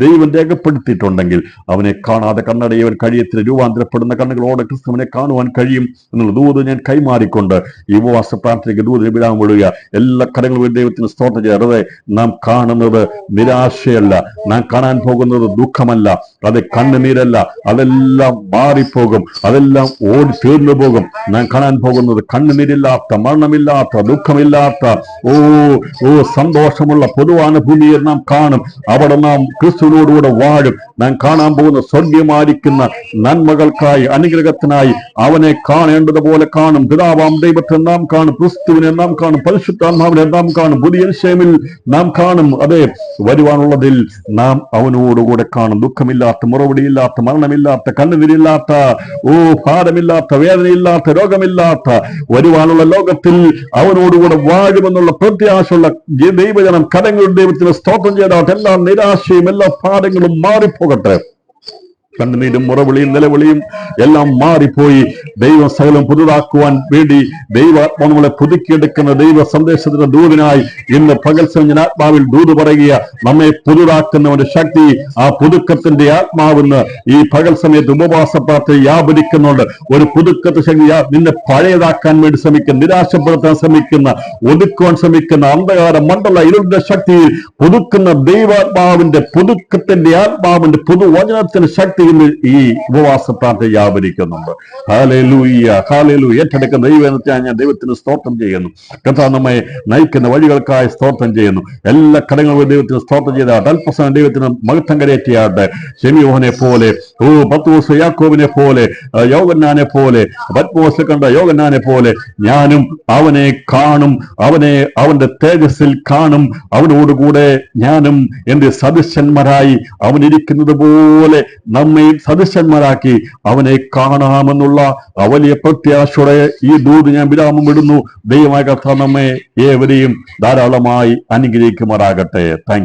ദൈവം രേഖപ്പെടുത്തിയിട്ടുണ്ടെങ്കിൽ അവനെ കാണാതെ കണ്ണടയവൻ കഴിയത്തിന് രൂപാന്തരപ്പെടുന്ന കണ്ണുകളോടെ ക്രിസ്തുവിനെ കാണുവാൻ കഴിയും എന്നുള്ള ദൂത് ഞാൻ കൈമാറിക്കൊണ്ട് ഈ ഉപവാസ പ്രാർത്ഥനയ്ക്ക് ദൂതിന് വിടാൻ വിടുക. എല്ലാ കടങ്ങളും ദൈവത്തിന് സ്തോത്രം ചേർത്ത് നാം കാണുന്നത് നിരാശയല്ല, നാം കാണാൻ പോകുന്നത് ദുഃഖമല്ല, അത് കണ്ണുനീരല്ല, അതെല്ലാം മാറിപ്പോകും, അതെല്ലാം ഓടി തീർന്നു പോകും. നാം കാണാൻ പോകുന്നത് കണ്ണുനീരില്ലാത്ത, മരണമില്ലാത്ത, ദുഃഖമില്ലാത്ത സന്തോഷമുള്ള പൊതുവാன ഭൂമിയെ നാം കാണും. അവിടെ നാം ക്രിസ്തുവിനോടുകൂടെ വാഴും. നാം കാണാൻ പോകുന്ന സ്വർഗീയമായിരിക്കുന്ന നന്മകൾക്കായി, അനുഗ്രഹത്തിനായി അവനെ കാണേണ്ടതുപോലെ കാണും. പിതാവാം ദൈവത്തെ നാം കാണും, ക്രിസ്തുവിനെ നാം കാണും, പരിശുദ്ധാത്മാവിനെ നാം കാണും, പുതിയ യെരൂശലേമിൽ നാം കാണും. അതെ, വരുവാനുള്ളതിൽ നാം അവനോടുകൂടെ കാണും. ദുഃഖമില്ലാത്ത, മുറവിടിയില്ലാത്ത, മരണമില്ലാത്ത, കണ്ണുനീരില്ലാത്ത, ഭാരമില്ലാത്ത, വേദനയില്ലാത്ത, രോഗമില്ലാത്ത വരുവാനുള്ള ലോകത്തിൽ അവനോടുകൂടെ വാഴുമെന്നുള്ള പ്രത്യാശയുള്ള ദൈവജനം കരങ്ങളുടെ ദൈവത്തിന് സ്തോത്രം ചെയ്താൽ എല്ലാ നിരാശയും എല്ലാ ഭാരങ്ങളും മാറിപ്പോകട്ടെ. കണ്ണുനീരും മുറവിളിയും നിലവിളിയും എല്ലാം മാറിപ്പോയി ദൈവം സകലം പുതുതാക്കുവാൻ വേണ്ടി ദൈവാത്മാവ് നമ്മളെ പുതുക്കിയെടുക്കുന്ന ദൈവ സന്ദേശത്തിന്റെ ദൂതിനായി ഇന്ന് പകൽ സമയം ആത്മാവിൽ ദൂത് പറയുക. നമ്മെ പുതുതാക്കുന്നവന്റെ ശക്തി, ആ പുതുക്കത്തിന്റെ ആത്മാവെന്ന് ഈ പകൽ സമയത്ത് ഉപവാസ പ്രാർത്ഥന വ്യാപരിക്കുന്നുണ്ട്. ഒരു പുതുക്കത്തെ ശക്തി നിന്നെ പഴയതാക്കാൻ വേണ്ടി ശ്രമിക്കുന്ന, നിരാശപ്പെടുത്താൻ ശ്രമിക്കുന്ന, ഒതുക്കുവാൻ ശ്രമിക്കുന്ന അന്ധകാര മണ്ഡല ഇരുളിന്റെ ശക്തിയിൽ പുതുക്കുന്ന ദൈവാത്മാവിന്റെ, പുതുക്കത്തിന്റെ ആത്മാവിന്റെ, പുതുവചനത്തിന്റെ ശക്തി ഈ ഉപവാസ പ്രാർത്ഥന വ്യാപരിക്കുന്നുണ്ട്. Hallelujah, hallelujah. ഏറ്റെടുക്കുന്ന ദൈവത്തെ ഞാൻ ദൈവത്തിന് സ്തോത്രം ചെയ്യുന്നു. കർത്താവ് നമ്മെ നയിക്കുന്ന വഴികൾക്കായി സ്തോത്രം ചെയ്യുന്നു. എല്ലാ കടങ്ങളും ദൈവത്തിന് സ്തോത്രം ചെയ്താട്ടെ. അല്പസമയം ദൈവത്തിന് മഹത്വം കരയറ്റിയാട്ടെ. ശെമിയോനെ പോലെ, പത്രോസ് യാക്കോബിനെ പോലെ, യോഹന്നാനെ പോലെ, പത്മോസിൽ കണ്ട യോഹന്നാനെ പോലെ ഞാനും അവനെ കാണും, അവന്റെ തേജസ്സിൽ കാണും. അവനോടുകൂടെ ഞാനും എന്റെ സദൃശന്മാരായി അവനിരിക്കുന്നത് പോലെ നമ്മെ സദൃശന്മാരാക്കി അവനെ കാണാമെന്നുള്ള വലിയ പ്രത്യാശയോടെ ഈ ദൂത് ഞാൻ വിരാമം വിടുന്നു. ദൈവമായ കർത്താവ് നമ്മെ ഏവരെയും ധാരാളമായി അനുഗ്രഹിക്കുമാറാകട്ടെ. Thank you.